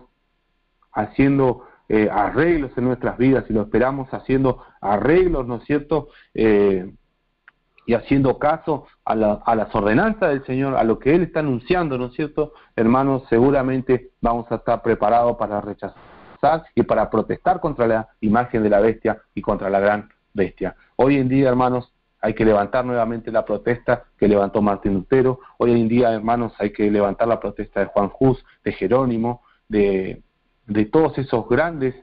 haciendo arreglos en nuestras vidas, si lo esperamos haciendo arreglos, ¿no es cierto?, y haciendo caso a las ordenanzas del Señor, a lo que Él está anunciando, ¿no es cierto?, hermanos, seguramente vamos a estar preparados para rechazar y para protestar contra la imagen de la bestia y contra la gran bestia. Hoy en día, hermanos, hay que levantar nuevamente la protesta que levantó Martín Lutero. Hoy en día, hermanos, hay que levantar la protesta de Juan Hus, de Jerónimo, de todos esos grandes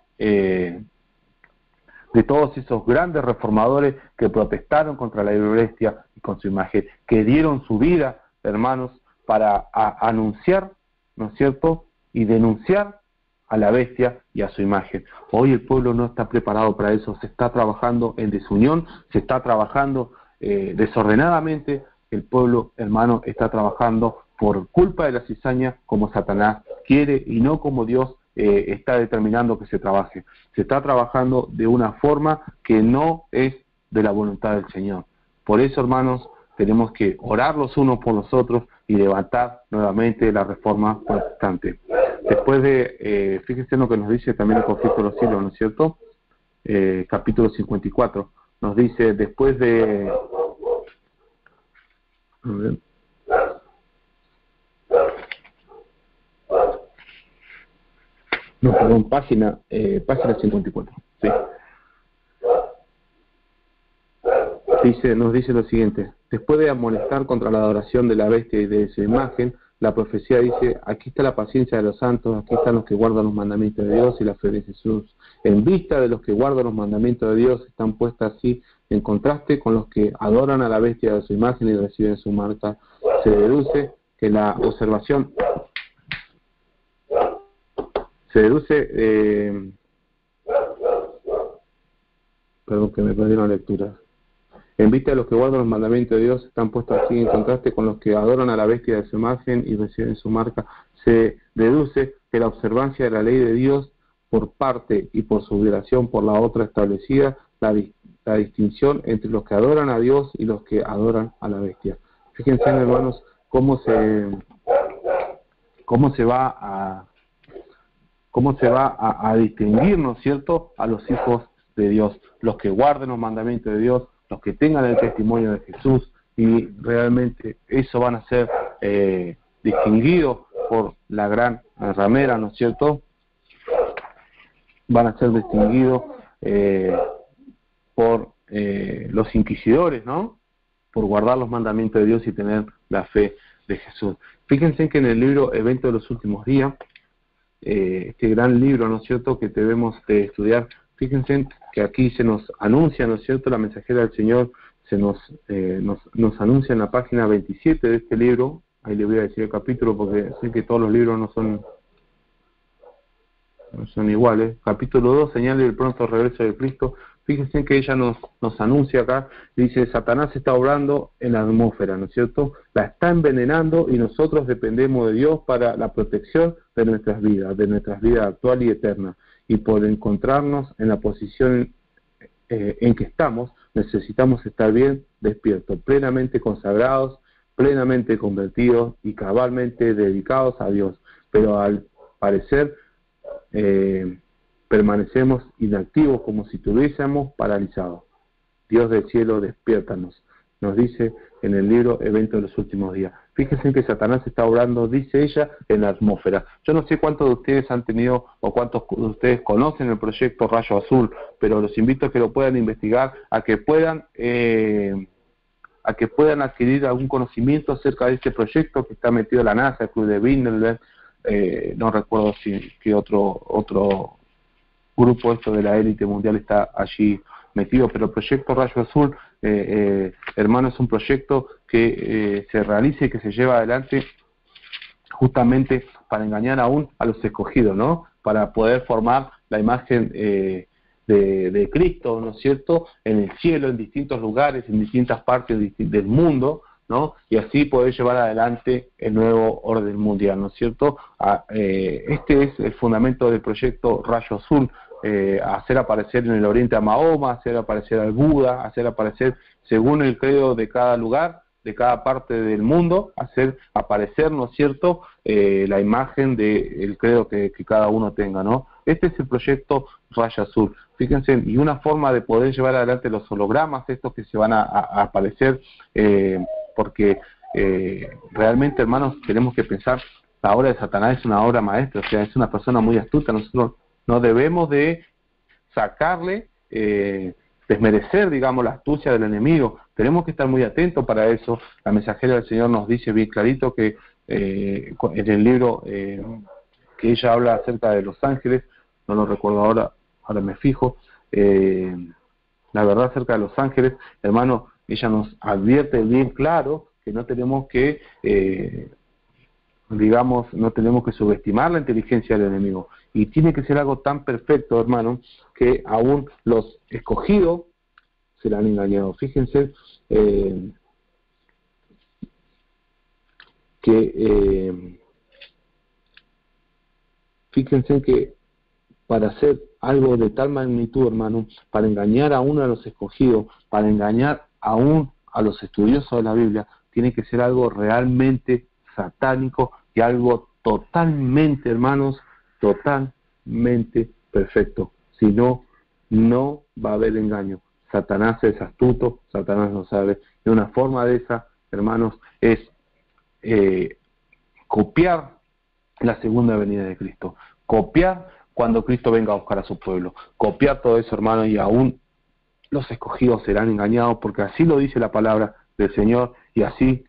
reformadores que protestaron contra la bestia y con su imagen, que dieron su vida, hermanos, para anunciar, ¿no es cierto?, y denunciar a la bestia y a su imagen. Hoy el pueblo no está preparado para eso, se está trabajando en desunión, se está trabajando desordenadamente. El pueblo, hermano, está trabajando por culpa de la cizaña como Satanás quiere y no como Dios está determinando que se trabaje. Se está trabajando de una forma que no es de la voluntad del Señor. Por eso, hermanos, tenemos que orar los unos por los otros y levantar nuevamente la reforma protestante. Después de, fíjense en lo que nos dice también el conflicto de los siglos, ¿no es cierto? Capítulo 54, nos dice, después de... A ver. No, perdón, página 54, sí. Nos dice lo siguiente: después de amonestar contra la adoración de la bestia y de su imagen, la profecía dice: aquí está la paciencia de los santos, aquí están los que guardan los mandamientos de Dios y la fe de Jesús. En vista de los que guardan los mandamientos de Dios, están puestas así en contraste con los que adoran a la bestia de su imagen y reciben su marca. Se deduce que la observación perdón que me perdí la lectura. En vista de los que guardan los mandamientos de Dios, están puestos así en contraste con los que adoran a la bestia de su imagen y reciben su marca. Se deduce que la observancia de la ley de Dios por parte y por su violación por la otra establecida, la distinción entre los que adoran a Dios y los que adoran a la bestia. Fíjense, hermanos, cómo se va a distinguir, ¿no es cierto?, a los hijos de Dios, los que guarden los mandamientos de Dios, los que tengan el testimonio de Jesús, y realmente eso van a ser distinguidos por la gran ramera, ¿no es cierto? Van a ser distinguidos por los inquisidores, ¿no? Por guardar los mandamientos de Dios y tener la fe de Jesús. Fíjense que en el libro Evento de los Últimos Días, este gran libro, ¿no es cierto?, que debemos de estudiar, fíjense que aquí se nos anuncia, ¿no es cierto?, la mensajera del Señor se nos anuncia en la página 27 de este libro. Ahí le voy a decir el capítulo porque sé que todos los libros no son iguales. Capítulo 2, señal del pronto regreso de Cristo. Fíjense que ella nos anuncia acá, dice: Satanás está obrando en la atmósfera, ¿no es cierto? La está envenenando y nosotros dependemos de Dios para la protección de nuestras vidas actual y eterna. Y por encontrarnos en la posición en que estamos, necesitamos estar bien despiertos, plenamente consagrados, plenamente convertidos y cabalmente dedicados a Dios. Pero al parecer permanecemos inactivos, como si estuviésemos paralizados. Dios del cielo, despiértanos, nos dice en el libro Evento de los Últimos Días. Fíjense que Satanás está obrando, dice ella, en la atmósfera. Yo no sé cuántos de ustedes han tenido o cuántos de ustedes conocen el proyecto Rayo Azul, pero los invito a que lo puedan investigar, a que puedan adquirir algún conocimiento acerca de este proyecto que está metido en la NASA, el Club de Bilderberg, no recuerdo qué otro grupo esto de la élite mundial está allí metido, pero el proyecto Rayo Azul, hermano, es un proyecto que se realiza y que se lleva adelante justamente para engañar aún a los escogidos, ¿no? Para poder formar la imagen de Cristo, ¿no es cierto?, en el cielo, en distintos lugares, en distintas partes del mundo, ¿no? Y así poder llevar adelante el nuevo orden mundial, ¿no es cierto? Este es el fundamento del proyecto Rayo Azul. Hacer aparecer en el oriente a Mahoma, hacer aparecer al Buda, hacer aparecer, según el credo de cada lugar, de cada parte del mundo, hacer aparecer, ¿no es cierto?, la imagen del credo que cada uno tenga, ¿no? Este es el proyecto Rayo Azul. Fíjense, y una forma de poder llevar adelante los hologramas, estos que se van a aparecer, porque realmente, hermanos, tenemos que pensar, la obra de Satanás es una obra maestra, o sea, es una persona muy astuta. Nosotros no debemos de sacarle, desmerecer, digamos, la astucia del enemigo. Tenemos que estar muy atentos para eso. La mensajera del Señor nos dice bien clarito que en el libro que ella habla acerca de los ángeles, no lo recuerdo ahora me fijo, la verdad acerca de los ángeles, hermano, ella nos advierte bien claro que no tenemos que no tenemos que subestimar la inteligencia del enemigo, y tiene que ser algo tan perfecto, hermano, que aún los escogidos se la han engañado. Fíjense fíjense que para hacer algo de tal magnitud, hermano, para engañar a uno de los escogidos, para engañar aún a los estudiosos de la Biblia, tiene que ser algo realmente satánico y algo totalmente, hermanos, totalmente perfecto. Si no, no va a haber engaño. Satanás es astuto, Satanás lo sabe. Y una forma de esa, hermanos, es copiar la segunda venida de Cristo. Copiar cuando Cristo venga a buscar a su pueblo. Copiar todo eso, hermanos, y aún los escogidos serán engañados, porque así lo dice la palabra del Señor, y así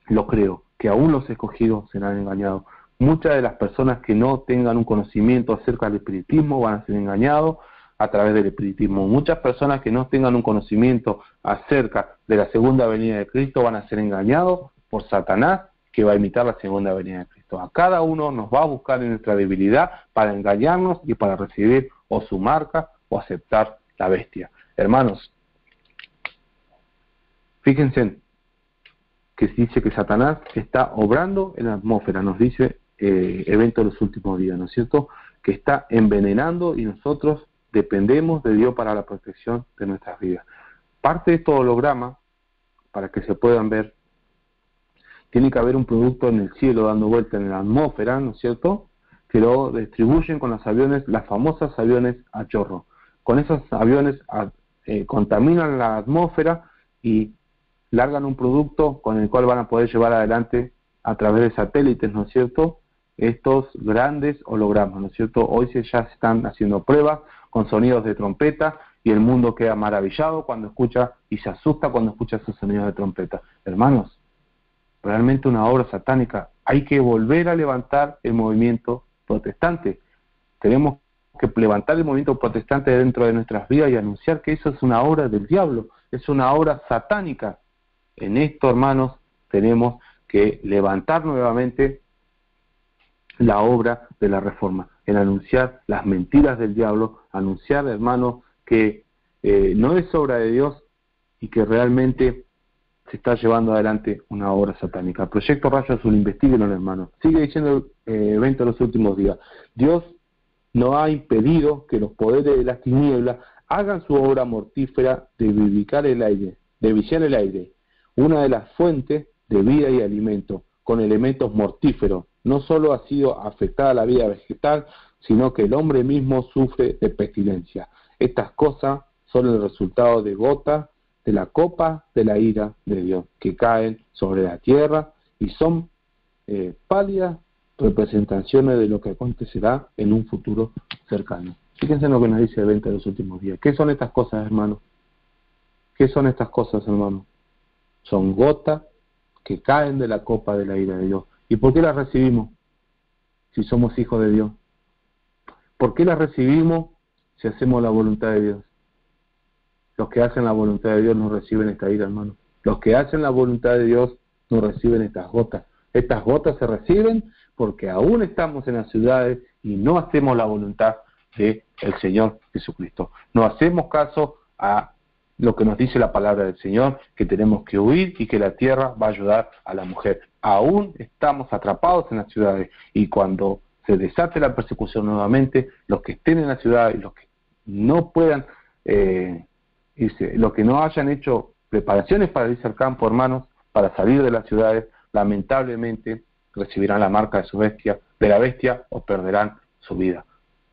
lo creo, que aún los escogidos serán engañados. Muchas de las personas que no tengan un conocimiento acerca del espiritismo van a ser engañados a través del espiritismo. Muchas personas que no tengan un conocimiento acerca de la segunda venida de Cristo van a ser engañados por Satanás, que va a imitar la segunda venida de Cristo. A cada uno nos va a buscar en nuestra debilidad para engañarnos y para recibir o su marca o aceptar la bestia. Hermanos, fíjense que dice que Satanás está obrando en la atmósfera, nos dice evento de los últimos días, ¿no es cierto? Que está envenenando y nosotros dependemos de Dios para la protección de nuestras vidas. Parte de este holograma, para que se puedan ver, tiene que haber un producto en el cielo dando vuelta en la atmósfera, ¿no es cierto?, que lo distribuyen con los aviones, las famosas aviones a chorro. Con esos aviones contaminan la atmósfera y largan un producto con el cual van a poder llevar adelante a través de satélites, ¿no es cierto?, estos grandes hologramas, ¿no es cierto? Hoy ya se están haciendo pruebas con sonidos de trompeta y el mundo queda maravillado cuando escucha y se asusta cuando escucha esos sonidos de trompeta. Hermanos, realmente una obra satánica. Hay que volver a levantar el movimiento protestante. Tenemos que levantar el movimiento protestante dentro de nuestras vidas y anunciar que eso es una obra del diablo, es una obra satánica. En esto, hermanos, tenemos que levantar nuevamente la obra de la reforma, en anunciar las mentiras del diablo, anunciar, hermanos, que no es obra de Dios y que realmente se está llevando adelante una obra satánica. Proyecto Rayo Azul, investíguenlo, hermanos. Sigue diciendo el evento de los últimos días. Dios no ha impedido que los poderes de las tinieblas hagan su obra mortífera de vivificar el aire, de viciar el aire, una de las fuentes de vida y alimento, con elementos mortíferos. No solo ha sido afectada la vida vegetal, sino que el hombre mismo sufre de pestilencia. Estas cosas son el resultado de gotas de la copa de la ira de Dios, que caen sobre la tierra y son pálidas representaciones de lo que acontecerá en un futuro cercano. Fíjense en lo que nos dice el evento de los últimos días. ¿Qué son estas cosas, hermanos? ¿Qué son estas cosas, hermanos? Son gotas que caen de la copa de la ira de Dios. ¿Y por qué las recibimos si somos hijos de Dios? ¿Por qué las recibimos si hacemos la voluntad de Dios? Los que hacen la voluntad de Dios no reciben esta ira, hermano. Los que hacen la voluntad de Dios no reciben estas gotas. Estas gotas se reciben porque aún estamos en las ciudades y no hacemos la voluntad del Señor Jesucristo. No hacemos caso a lo que nos dice la palabra del Señor, que tenemos que huir y que la tierra va a ayudar a la mujer. Aún estamos atrapados en las ciudades y cuando se desate la persecución nuevamente, los que estén en la ciudad y los que no puedan irse, los que no hayan hecho preparaciones para irse al campo, hermanos, para salir de las ciudades, lamentablemente recibirán la marca de su bestia, de la bestia, o perderán su vida.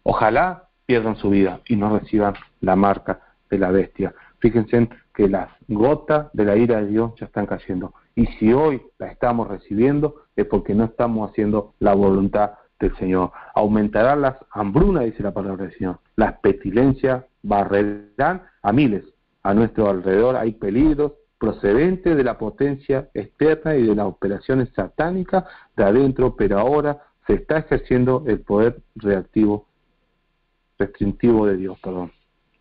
Ojalá pierdan su vida y no reciban la marca de la bestia. Fíjense que las gotas de la ira de Dios ya están cayendo. Y si hoy la estamos recibiendo es porque no estamos haciendo la voluntad del Señor. Aumentarán las hambrunas, dice la palabra del Señor. Las pestilencias barrerán a miles. A nuestro alrededor hay peligros procedentes de la potencia externa y de las operaciones satánicas de adentro, pero ahora se está ejerciendo el poder restrictivo de Dios.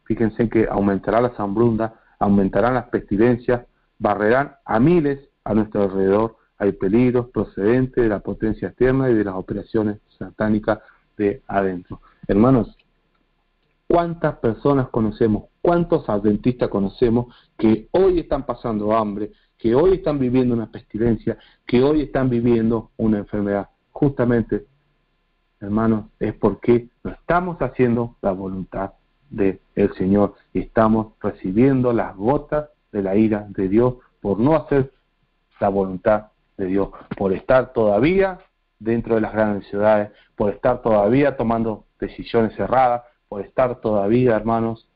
Fíjense que aumentará las hambrunas, aumentarán las pestilencias, barrerán a miles a nuestro alrededor. Hay peligros procedentes de la potencia externa y de las operaciones satánicas de adentro. Hermanos, ¿cuántas personas conocemos, cuántos adventistas conocemos que hoy están pasando hambre, que hoy están viviendo una pestilencia, que hoy están viviendo una enfermedad? Justamente, hermanos, es porque no estamos haciendo la voluntad del Señor y estamos recibiendo las gotas de la ira de Dios por no hacer la voluntad de Dios, por estar todavía dentro de las grandes ciudades, por estar todavía tomando decisiones erradas, por estar todavía, hermanos,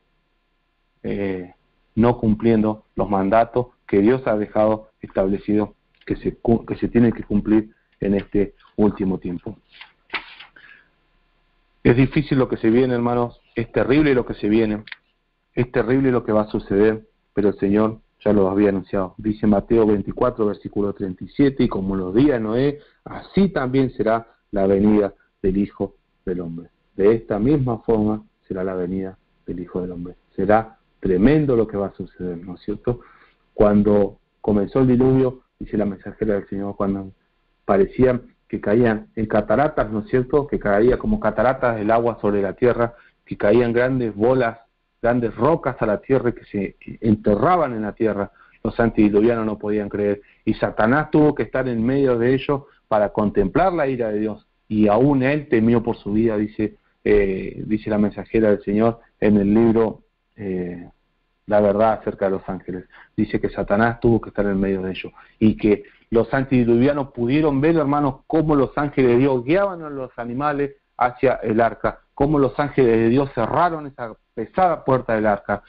no cumpliendo los mandatos que Dios ha dejado establecidos que se tienen que cumplir en este último tiempo. Es difícil lo que se viene, hermanos, es terrible lo que se viene, es terrible lo que va a suceder, pero el Señor ya lo había anunciado. Dice Mateo 24, versículo 37, y como los días de Noé, así también será la venida del Hijo del Hombre. De esta misma forma será la venida del Hijo del Hombre. Será tremendo lo que va a suceder, ¿no es cierto? Cuando comenzó el diluvio, dice la mensajera del Señor, cuando parecían que caían en cataratas, ¿no es cierto?, que caía como cataratas el agua sobre la tierra, que caían grandes bolas, grandes rocas a la tierra que se enterraban en la tierra. Los antediluvianos no podían creer, y Satanás tuvo que estar en medio de ellos para contemplar la ira de Dios, y aún él temió por su vida, dice la mensajera del Señor en el libro La verdad acerca de los ángeles. Dice que Satanás tuvo que estar en medio de ellos, y que los antediluvianos pudieron ver, hermanos, cómo los ángeles de Dios guiaban a los animales hacia el arca, cómo los ángeles de Dios cerraron esa pesada puerta del arca,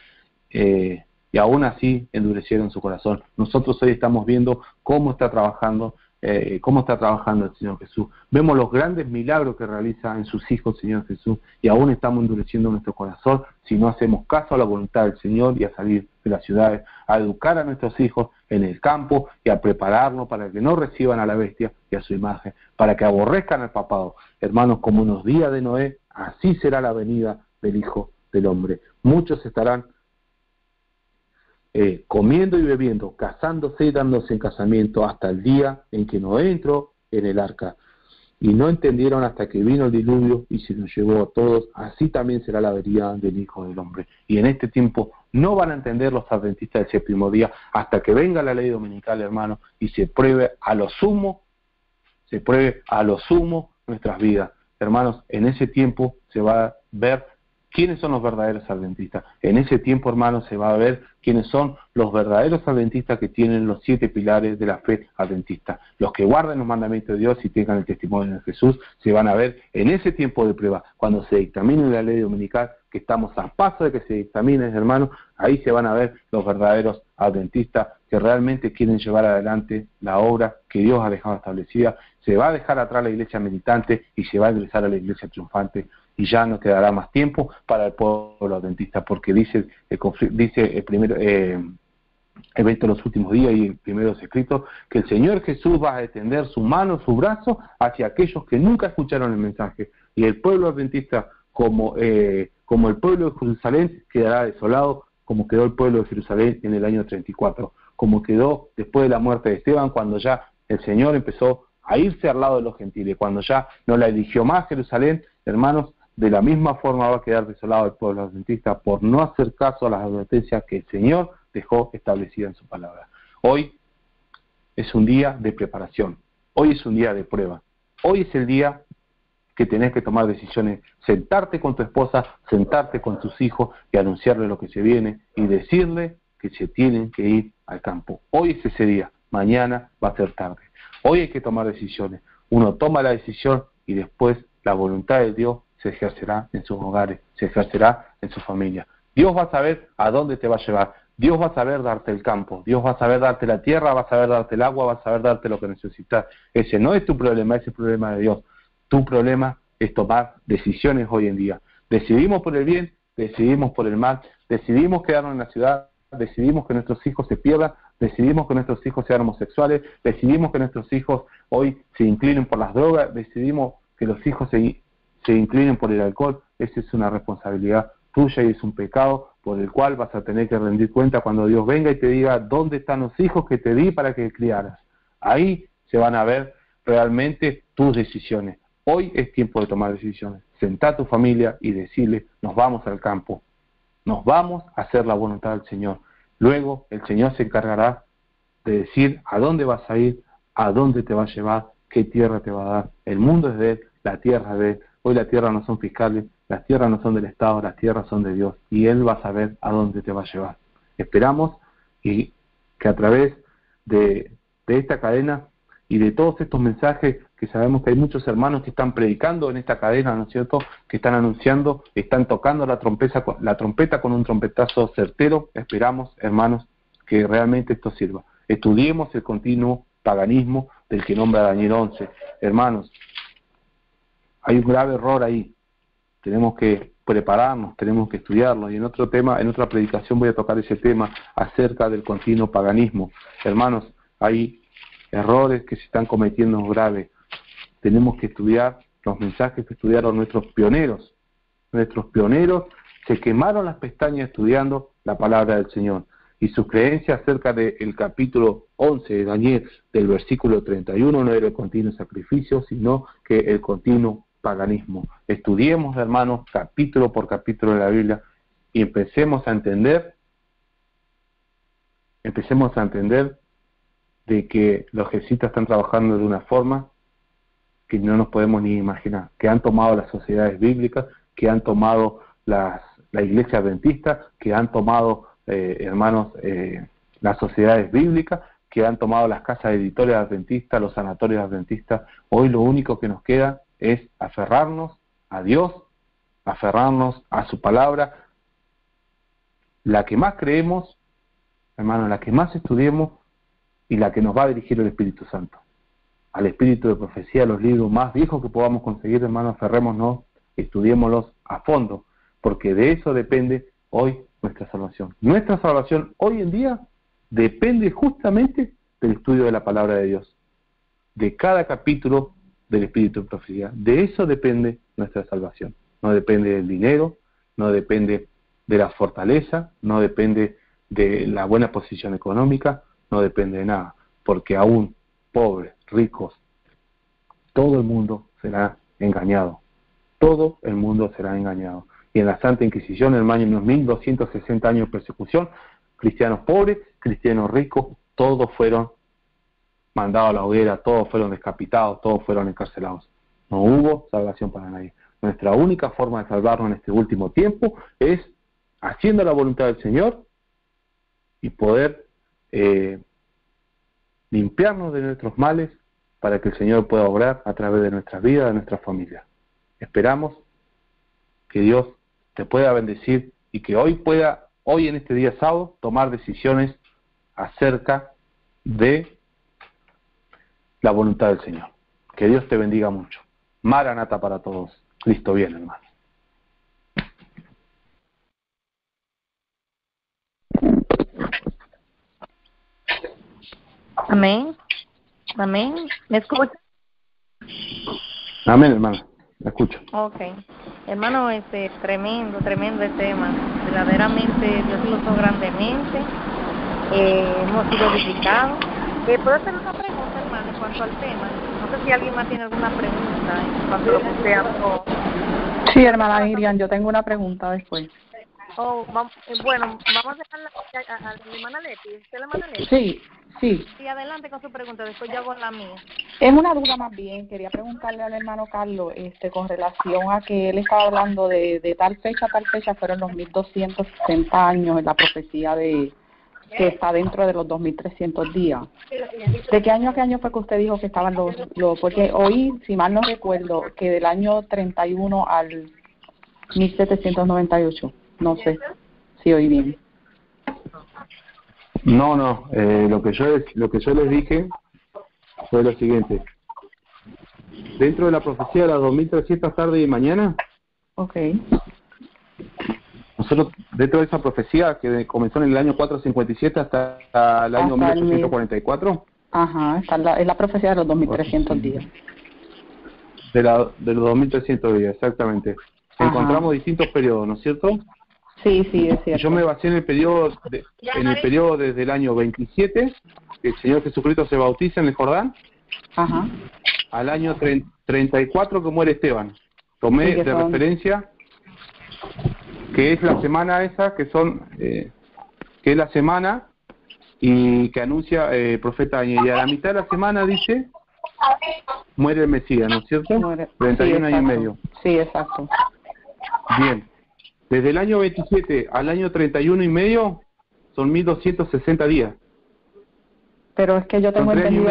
y aún así endurecieron su corazón. Nosotros hoy estamos viendo cómo está trabajando el Señor Jesús. Vemos los grandes milagros que realiza en sus hijos el Señor Jesús, y aún estamos endureciendo nuestro corazón si no hacemos caso a la voluntad del Señor y a salir de las ciudades, a educar a nuestros hijos en el campo y a prepararnos para que no reciban a la bestia y a su imagen, para que aborrezcan al papado. Hermanos, como en los días de Noé, así será la venida del Hijo del Hombre. Muchos estarán comiendo y bebiendo, casándose y dándose en casamiento hasta el día en que Noé entró en el arca, y no entendieron hasta que vino el diluvio y se nos llevó a todos. Así también será la venida del Hijo del Hombre. Y en este tiempo no van a entender los adventistas del séptimo día hasta que venga la ley dominical, hermano, y se pruebe a lo sumo nuestras vidas. Hermanos, en ese tiempo se va a ver quiénes son los verdaderos adventistas. En ese tiempo, hermanos, se va a ver quiénes son los verdaderos adventistas que tienen los 7 pilares de la fe adventista. Los que guarden los mandamientos de Dios y tengan el testimonio de Jesús, se van a ver en ese tiempo de prueba. Cuando se dictamine la ley dominical, que estamos a paso de que se dictamine, hermanos, ahí se van a ver los verdaderos adventistas que realmente quieren llevar adelante la obra que Dios ha dejado establecida. Se va a dejar atrás la iglesia militante y se va a ingresar a la iglesia triunfante, y ya no quedará más tiempo para el pueblo adventista, porque dice el primer evento de los últimos días y el primero de los escritos, que el Señor Jesús va a extender su mano, su brazo hacia aquellos que nunca escucharon el mensaje, y el pueblo adventista, como el pueblo de Jerusalén, quedará desolado, como quedó el pueblo de Jerusalén en el año 34, como quedó después de la muerte de Esteban, cuando ya el Señor empezó a irse al lado de los gentiles, cuando ya no la eligió más Jerusalén. Hermanos, de la misma forma va a quedar desolado el pueblo adventista por no hacer caso a las advertencias que el Señor dejó establecidas en su palabra. Hoy es un día de preparación, hoy es un día de prueba, hoy es el día que tenés que tomar decisiones, sentarte con tu esposa, sentarte con tus hijos y anunciarle lo que se viene y decirle que se tienen que ir al campo. Hoy es ese día, mañana va a ser tarde. Hoy hay que tomar decisiones. Uno toma la decisión y después la voluntad de Dios se ejercerá en sus hogares, se ejercerá en su familia. Dios va a saber a dónde te va a llevar. Dios va a saber darte el campo, Dios va a saber darte la tierra, va a saber darte el agua, va a saber darte lo que necesitas. Ese no es tu problema, ese es el problema de Dios. Tu problema es tomar decisiones hoy en día. Decidimos por el bien, decidimos por el mal, decidimos quedarnos en la ciudad, decidimos que nuestros hijos se pierdan, decidimos que nuestros hijos sean homosexuales, decidimos que nuestros hijos hoy se inclinen por las drogas, decidimos que los hijos se inclinen por el alcohol. Esa es una responsabilidad tuya y es un pecado por el cual vas a tener que rendir cuenta cuando Dios venga y te diga dónde están los hijos que te di para que criaras. Ahí se van a ver realmente tus decisiones. Hoy es tiempo de tomar decisiones. Sentá a tu familia y decirle, nos vamos al campo, nos vamos a hacer la voluntad del Señor. Luego el Señor se encargará de decir a dónde vas a ir, a dónde te va a llevar, qué tierra te va a dar. El mundo es de Él, la tierra es de Él. Hoy las tierras no son fiscales, las tierras no son del Estado, las tierras son de Dios. Y Él va a saber a dónde te va a llevar. Esperamos y que a través de esta cadena y de todos estos mensajes que sabemos que hay muchos hermanos que están predicando en esta cadena, ¿no es cierto?, que están anunciando, están tocando la trompeta con un trompetazo certero. Esperamos, hermanos, que realmente esto sirva. Estudiemos el continuo paganismo del que nombra Daniel 11. Hermanos, hay un grave error ahí. Tenemos que prepararnos, tenemos que estudiarlo, y en otro tema, en otra predicación voy a tocar ese tema acerca del continuo paganismo. Hermanos, hay errores que se están cometiendo graves. Tenemos que estudiar los mensajes que estudiaron nuestros pioneros. Nuestros pioneros se quemaron las pestañas estudiando la palabra del Señor, y su creencia acerca del capítulo 11 de Daniel, del versículo 31, no era el continuo sacrificio, sino que el continuo paganismo. Estudiemos, hermanos, capítulo por capítulo de la Biblia, y empecemos a entender de que los jesuitas están trabajando de una forma que no nos podemos ni imaginar, que han tomado las sociedades bíblicas, que han tomado la iglesia adventista, que han tomado, hermanos, las sociedades bíblicas, que han tomado las casas editoriales adventistas, los sanatorios adventistas. Hoy lo único que nos queda es aferrarnos a Dios, aferrarnos a su palabra, la que más creemos, hermanos, la que más estudiemos, y la que nos va a dirigir el Espíritu Santo. Al espíritu de profecía, los libros más viejos que podamos conseguir, hermanos, aferrémonos, estudiémoslos a fondo, porque de eso depende hoy nuestra salvación. Nuestra salvación hoy en día depende justamente del estudio de la palabra de Dios, de cada capítulo del espíritu de profecía. De eso depende nuestra salvación. No depende del dinero, no depende de la fortaleza, no depende de la buena posición económica, no depende de nada, porque aún pobres, ricos, todo el mundo será engañado. Todo el mundo será engañado. Y en la Santa Inquisición, en unos 1260 años de persecución, cristianos pobres, cristianos ricos, todos fueron mandados a la hoguera, todos fueron decapitados, todos fueron encarcelados. No hubo salvación para nadie. Nuestra única forma de salvarnos en este último tiempo es haciendo la voluntad del Señor y poder limpiarnos de nuestros males para que el Señor pueda obrar a través de nuestras vidas, de nuestras familias. Esperamos que Dios te pueda bendecir y que hoy en este día sábado, tomar decisiones acerca de la voluntad del Señor. Que Dios te bendiga mucho. Maranata para todos. Cristo viene, hermano. Amén. Amén. ¿Me escucha? Amén, hermano. Me escucho. Okay. Hermano, tremendo el tema. Verdaderamente Dios lo usó grandemente. Hemos sido edificados. ¿Puedo hacer una pregunta, hermano, en cuanto al tema? No sé si alguien más tiene alguna pregunta en cuanto a lo que usted habló. Sí, hermana Miriam, yo tengo una pregunta después. Bueno, vamos a dejarla a la hermana Leti. ¿Usted la hermana Leti? Sí. Sí, adelante con su pregunta, después yo hago la mía. Es una duda más bien, quería preguntarle al hermano Carlos, con relación a que él estaba hablando de tal fecha a tal fecha, fueron los 1260 años en la profecía que está dentro de los 2300 días. ¿De qué año a qué año fue que usted dijo que estaban los porque oí, si mal no recuerdo, que del año 31 al 1798, no sé si oí bien. No, lo que yo les dije fue lo siguiente. Dentro de la profecía de las 2300 tarde y mañana, okay, nosotros dentro de esa profecía que comenzó en el año 457 hasta el año 1844, es la profecía de los 2300 días. De los 2300 días, exactamente. Encontramos distintos periodos, ¿no es cierto? Sí, es cierto. Yo me basé en el periodo desde el año 27, que el Señor Jesucristo se bautiza en el Jordán, al año 34 que muere Esteban. Tomé de referencia que es la semana esa, que es la semana y que anuncia el profeta Daniel. Y a la mitad de la semana dice, muere el Mesías, ¿no es cierto? 31 años y medio. Sí, exacto. Bien. Desde el año 27 al año 31 y medio son 1260 días. Pero es que yo tengo entendido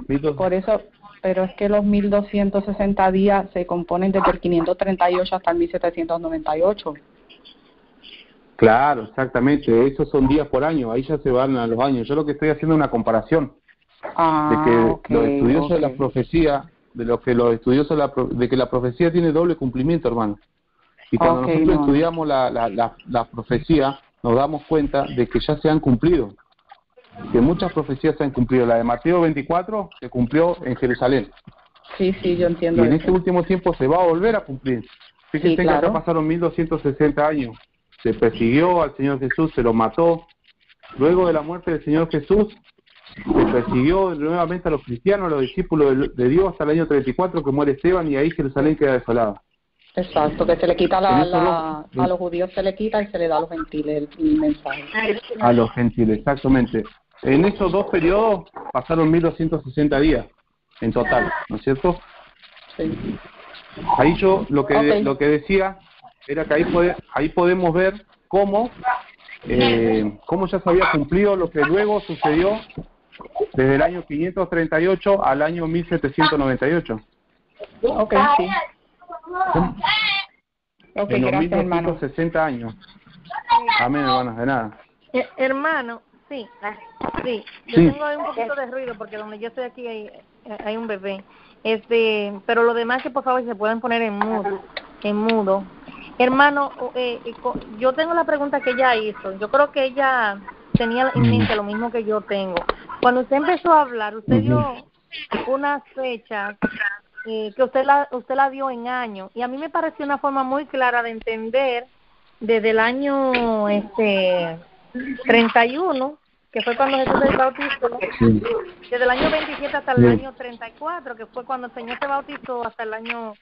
que por eso, pero es que los 1260 días se componen desde el 538 hasta el 1798. Claro, exactamente, esos son días por año, ahí ya se van a los años. Yo lo que estoy haciendo es una comparación de que los estudiosos de la profecía, de que la profecía tiene doble cumplimiento, hermano. Y cuando nosotros estudiamos la profecía, nos damos cuenta de que ya se han cumplido, que muchas profecías se han cumplido. La de Mateo 24 se cumplió en Jerusalén. Sí, yo entiendo. Y en este último tiempo se va a volver a cumplir. Fíjense que acá pasaron 1260 años. Se persiguió al Señor Jesús, se lo mató. Luego de la muerte del Señor Jesús, se persiguió nuevamente a los cristianos, a los discípulos de Dios, hasta el año 34, que muere Esteban, y ahí Jerusalén queda desolada. Exacto, que se le quita a los judíos, se le quita y se le da a los gentiles el mensaje. A los gentiles, exactamente. En esos dos periodos pasaron 1260 días en total, ¿no es cierto? Sí. Ahí yo lo que decía era que ahí podemos ver cómo ya se había cumplido lo que luego sucedió desde el año 538 al año 1798. Okay, sí. En los 1260 años. Amén, hermanos, de nada. Hermano, sí. Yo tengo ahí un poquito de ruido porque donde yo estoy aquí hay un bebé. Pero lo demás que por favor se pueden poner en mudo. Hermano, yo tengo la pregunta que ella hizo. Yo creo que ella tenía en mente lo mismo que yo tengo. Cuando usted empezó a hablar, usted dio unas fechas que usted la dio en años, y a mí me pareció una forma muy clara de entender desde el año 31, que fue cuando Jesús se bautizó, desde el año 27 hasta el año 34, que fue cuando el Señor se bautizó, hasta el año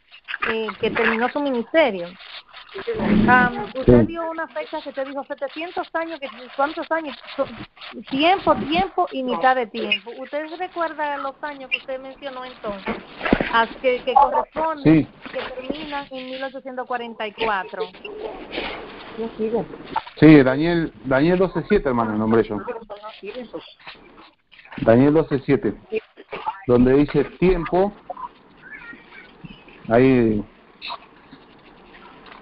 que terminó su ministerio. Usted dio una fecha que usted dijo 700 años, ¿cuántos años? Tiempo y mitad de tiempo. ¿Usted recuerda los años que usted mencionó entonces? Que corresponden, que terminan en 1844. Sí, Daniel 12:7, hermano, el nombre yo. Daniel 12:7, donde dice tiempo, ahí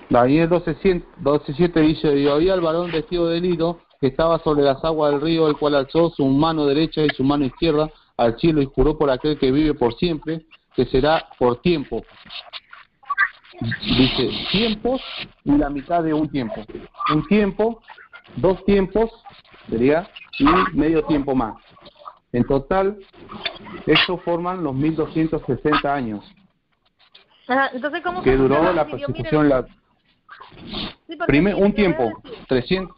Daniel 12:7 dice: y oía al varón vestido de lino que estaba sobre las aguas del río, el cual alzó su mano derecha y su mano izquierda al cielo y juró por aquel que vive por siempre, que será por tiempo. Dice tiempos y la mitad de un tiempo. Un tiempo, 2 tiempos sería, y medio tiempo más. En total, eso forman los 1260 años. Entonces, ¿cómo que duró la persecución? Un tiempo, 300.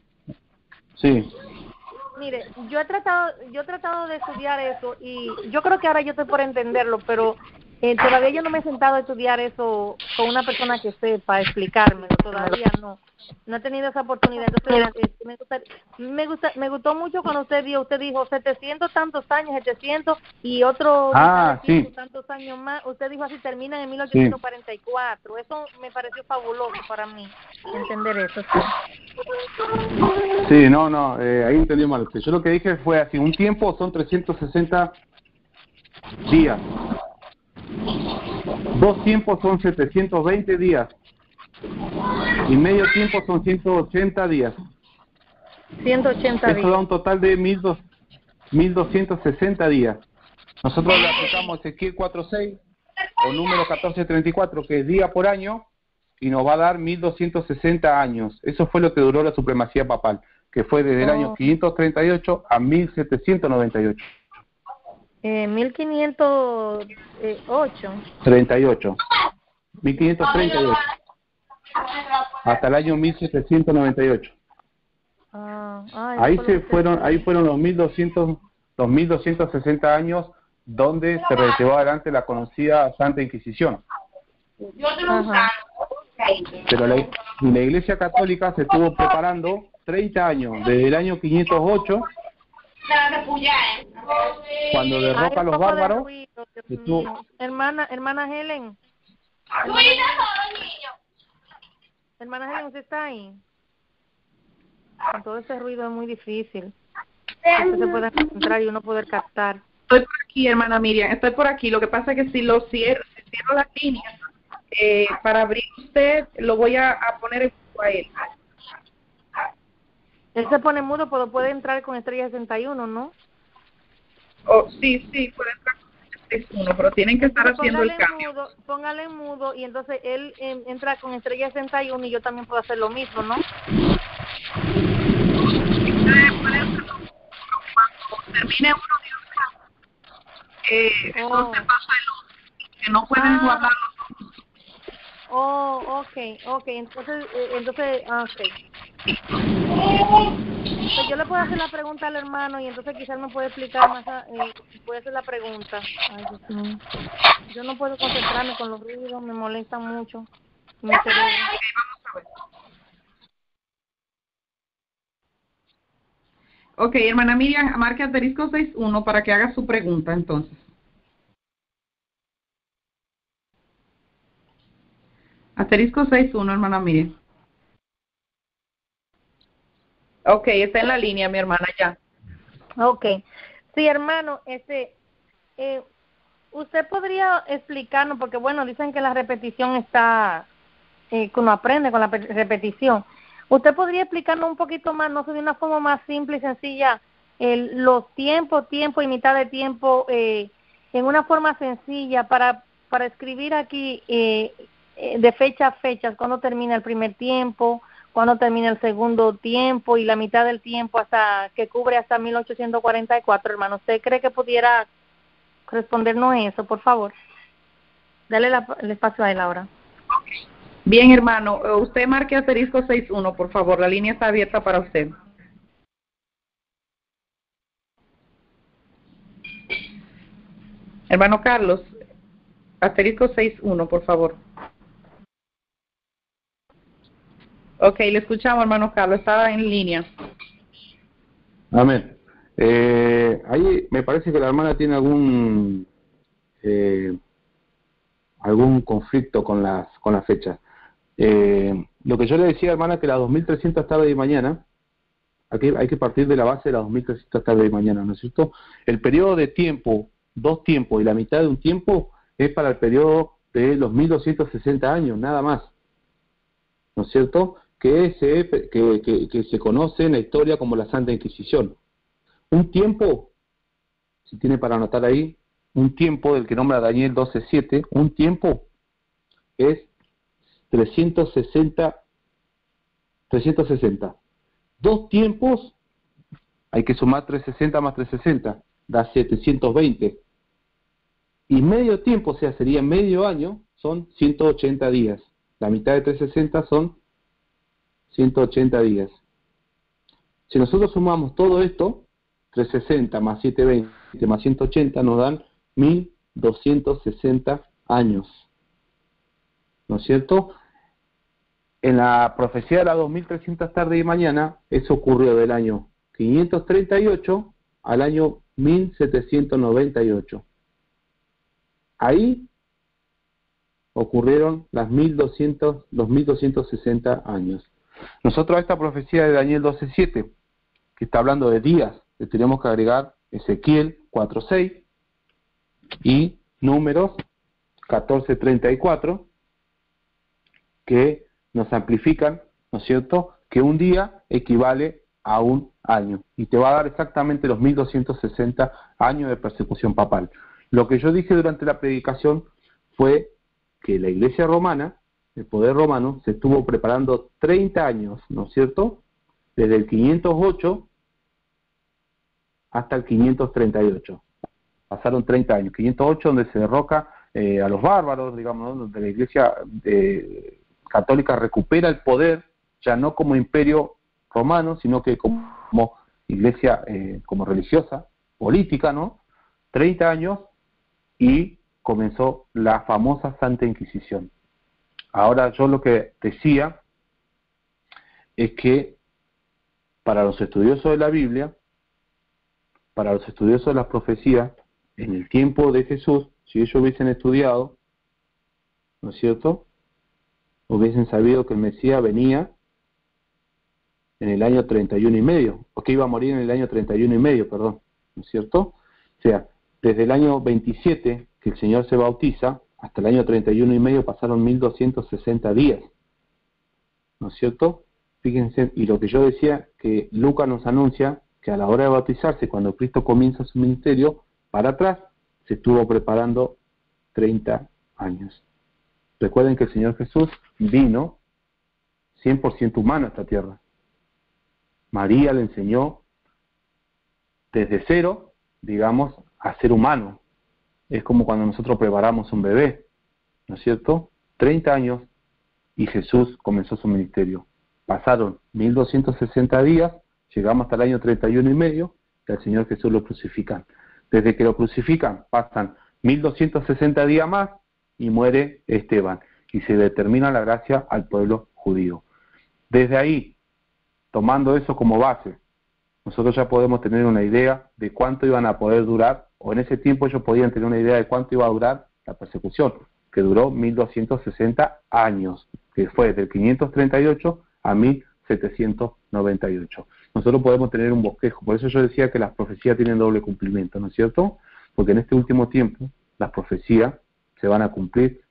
Sí. Mire, yo he tratado de estudiar eso, y yo creo que ahora yo estoy por entenderlo, pero todavía yo no me he sentado a estudiar eso con una persona que sepa explicármelo, todavía no he tenido esa oportunidad. Entonces me gustó mucho cuando usted dijo 700 tantos años, 700 y otro tantos años más. Usted dijo así, terminan en 1844. Eso me pareció fabuloso para mí, entender eso. Sí, ahí entendí mal. Yo lo que dije fue así: un tiempo son 360 días. 2 tiempos son 720 días. Y medio tiempo son 180 días. 180 días. Eso da un total de 1260 días. Nosotros le aplicamos Ezequiel 4:6 o número 1434, que es día por año, y nos va a dar 1260 años. Eso fue lo que duró la supremacía papal, que fue desde el año 538 a 1798. 1508. 38. 1538. Hasta el año 1798. Ahí fueron los 1260 años donde se llevó adelante la conocida Santa Inquisición. Pero la Iglesia Católica se estuvo preparando 30 años, desde el año 508, cuando derroca a los bárbaros. Hermana Helen. Hermana Helen, ¿usted está ahí? Con todo ese ruido es muy difícil. que usted se pueda encontrar y uno poder captar. Estoy por aquí, hermana Miriam, estoy por aquí. Lo que pasa es que si cierro las líneas, para abrir usted, lo voy a poner en a él. Él se pone mudo, pero puede entrar con estrella 61, ¿no? Oh, sí, puede entrar con estrella 61, pero tienen que estar haciendo el cambio. Póngale en mudo y entonces él entra con estrella 61 y yo también puedo hacer lo mismo, ¿no? Cuando termine uno de entonces pasa el otro, que no pueden guardar los dos. Okay. Entonces, okay. Pues yo le puedo hacer la pregunta al hermano y entonces quizás me puede explicar más, puede hacer la pregunta. Ay, Dios mío. Yo no puedo concentrarme con los ruidos, me molestan mucho. Mi cerebro. Vamos a ver. Ok, hermana Miriam, marque asterisco 61 para que haga su pregunta entonces. Asterisco 61, hermana Miriam. Ok, está en la línea, mi hermana, ya. Ok. Sí, hermano, usted podría explicarnos, porque bueno, dicen que la repetición está, que uno aprende con la repetición. ¿Usted podría explicarnos un poquito más, no sé, de una forma más simple y sencilla, los tiempo y mitad de tiempo, en una forma sencilla para escribir aquí de fecha a fecha, cuándo termina el primer tiempo, cuándo termina el segundo tiempo y la mitad del tiempo hasta que cubre hasta 1844, hermano? ¿Usted cree que pudiera respondernos eso, por favor? Dale el espacio a él ahora. Bien, hermano, usted marque asterisco 61, por favor, la línea está abierta para usted. Hermano Carlos, asterisco 61, por favor. Ok, le escuchamos, hermano Carlos, estaba en línea. Amén. Ahí me parece que la hermana tiene algún conflicto con las fechas. Lo que yo le decía, hermana, que las 2300 tarde y mañana, aquí hay que partir de la base de las 2300 tarde y mañana, ¿no es cierto? El periodo de tiempo, 2 tiempos y la mitad de un tiempo es para el periodo de los 1260 años, nada más, ¿no es cierto? Que se conoce en la historia como la Santa Inquisición. Un tiempo, si tiene para anotar ahí, un tiempo del que nombra Daniel 12:7, un tiempo es 360. 2 tiempos, hay que sumar 360 más 360, da 720. Y medio tiempo, o sea, sería medio año, son 180 días. La mitad de 360 son 180 días. Si nosotros sumamos todo esto, 360 más 720 más 180 nos dan 1260 años. ¿No es cierto? En la profecía de las 2300 tarde y mañana, eso ocurrió del año 538 al año 1798. Ahí ocurrieron los 1260 años. Nosotros a esta profecía de Daniel 12:7, que está hablando de días, le tenemos que agregar Ezequiel 4:6 y Números 14:34, que nos amplifican, ¿no es cierto?, que un día equivale a un año, y te va a dar exactamente los 1260 años de persecución papal. Lo que yo dije durante la predicación fue que la Iglesia romana, el poder romano, se estuvo preparando 30 años, ¿no es cierto?, desde el 508 hasta el 538. Pasaron 30 años. 508 donde se derroca a los bárbaros, digamos, ¿no?, donde la Iglesia católica recupera el poder, ya no como imperio romano, sino que como iglesia, como religiosa, política, ¿no? 30 años y comenzó la famosa Santa Inquisición. Ahora yo lo que decía es que para los estudiosos de la Biblia, para los estudiosos de las profecías, en el tiempo de Jesús, si ellos hubiesen estudiado, ¿no es cierto?, hubiesen sabido que el Mesías venía en el año 31 y medio, o que iba a morir en el año 31 y medio, perdón, ¿no es cierto? O sea, desde el año 27 que el Señor se bautiza, hasta el año 31 y medio pasaron 1260 días, ¿no es cierto? Fíjense, y lo que yo decía, que Lucas nos anuncia que a la hora de bautizarse, cuando Cristo comienza su ministerio, para atrás, se estuvo preparando 30 años. Recuerden que el Señor Jesús vino 100% humano a esta tierra. María le enseñó desde cero, digamos, a ser humano. Es como cuando nosotros preparamos un bebé, ¿no es cierto? 30 años y Jesús comenzó su ministerio. Pasaron 1260 días, llegamos hasta el año 31 y medio, y al Señor Jesús lo crucifican. Desde que lo crucifican, pasan 1260 días más y muere Esteban, y se determina la gracia al pueblo judío. Desde ahí, tomando eso como base, nosotros ya podemos tener una idea de cuánto iban a poder durar, o en ese tiempo ellos podían tener una idea de cuánto iba a durar la persecución, que duró 1260 años, que fue del 538 a 1798. Nosotros podemos tener un bosquejo, por eso yo decía que las profecías tienen doble cumplimiento, ¿no es cierto? Porque en este último tiempo las profecías se van a cumplir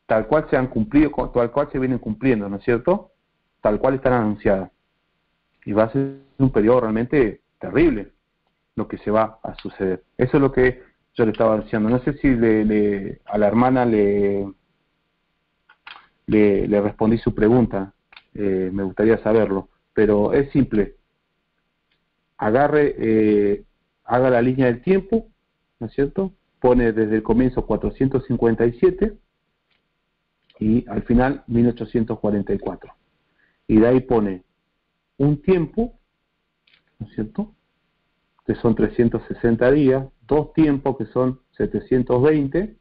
tal cual se han cumplido, tal cual se vienen cumpliendo, ¿no es cierto? Tal cual están anunciadas. Y va a ser un periodo realmente terrible lo que se va a suceder. Eso es lo que yo le estaba diciendo. No sé si a la hermana le respondí su pregunta, me gustaría saberlo, pero es simple. Agarre, haga la línea del tiempo, ¿no es cierto? Pone desde el comienzo 457 y al final 1844. Y de ahí pone un tiempo, ¿no es cierto?, que son 360 días, dos tiempos que son 720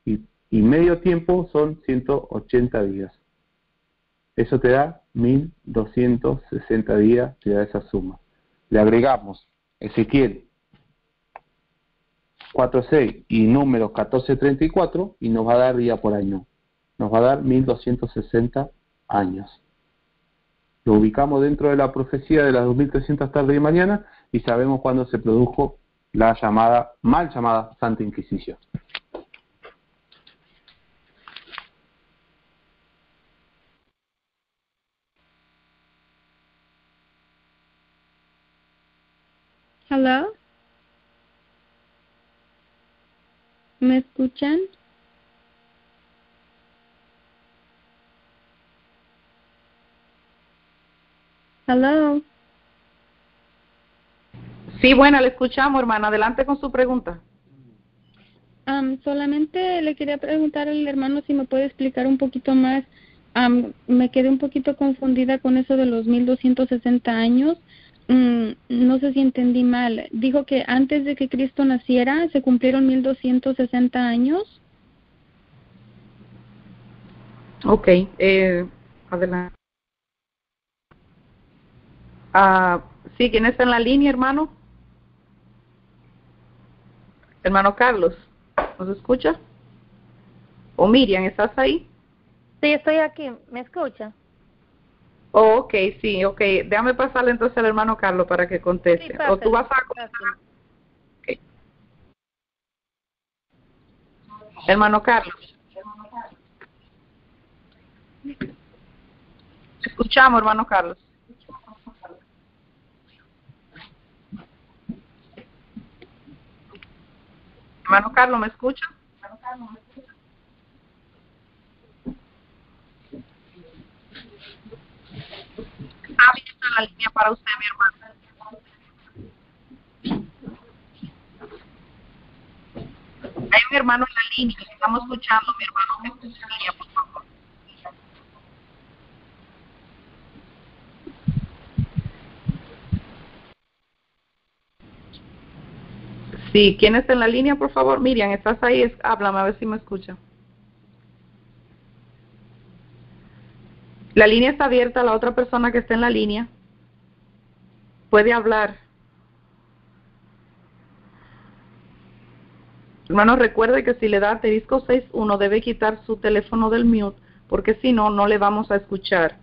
y medio tiempo son 180 días. Eso te da 1260 días, te da esa suma. Le agregamos Ezequiel 4.6 y números 14.34 y nos va a dar día por año. Nos va a dar 1260 años. Lo ubicamos dentro de la profecía de las 2300 tardes y mañana y sabemos cuándo se produjo la mal llamada Santa Inquisición. Hello. ¿Me escuchan? Hello. Sí, bueno, le escuchamos, hermana. Adelante con su pregunta. Solamente le quería preguntar al hermano si me puede explicar un poquito más. Me quedé un poquito confundida con eso de los 1260 años. No sé si entendí mal. Dijo que antes de que Cristo naciera se cumplieron 1260 años. Ok, adelante. Sí, ¿quién está en la línea, hermano? Hermano Carlos, ¿nos escucha? O Miriam, ¿estás ahí? Sí, estoy aquí. ¿Me escucha? Oh, ok, sí, ok. Déjame pasarle entonces al hermano Carlos para que conteste. Sí, o tú vas a contestar. Okay. Hermano Carlos. Escuchamos, hermano Carlos. Hermano Carlos, ¿me escucha? Está abierta la línea para usted, mi hermano. Hay un hermano en la línea, estamos escuchando, mi hermano, que escucha en la línea, por favor. Sí, ¿quién está en la línea, por favor? Miriam, ¿estás ahí? Háblame, a ver si me escucha. La línea está abierta, la otra persona que está en la línea puede hablar. Hermano, recuerde que si le da asterisco 61 debe quitar su teléfono del mute, porque si no, no le vamos a escuchar.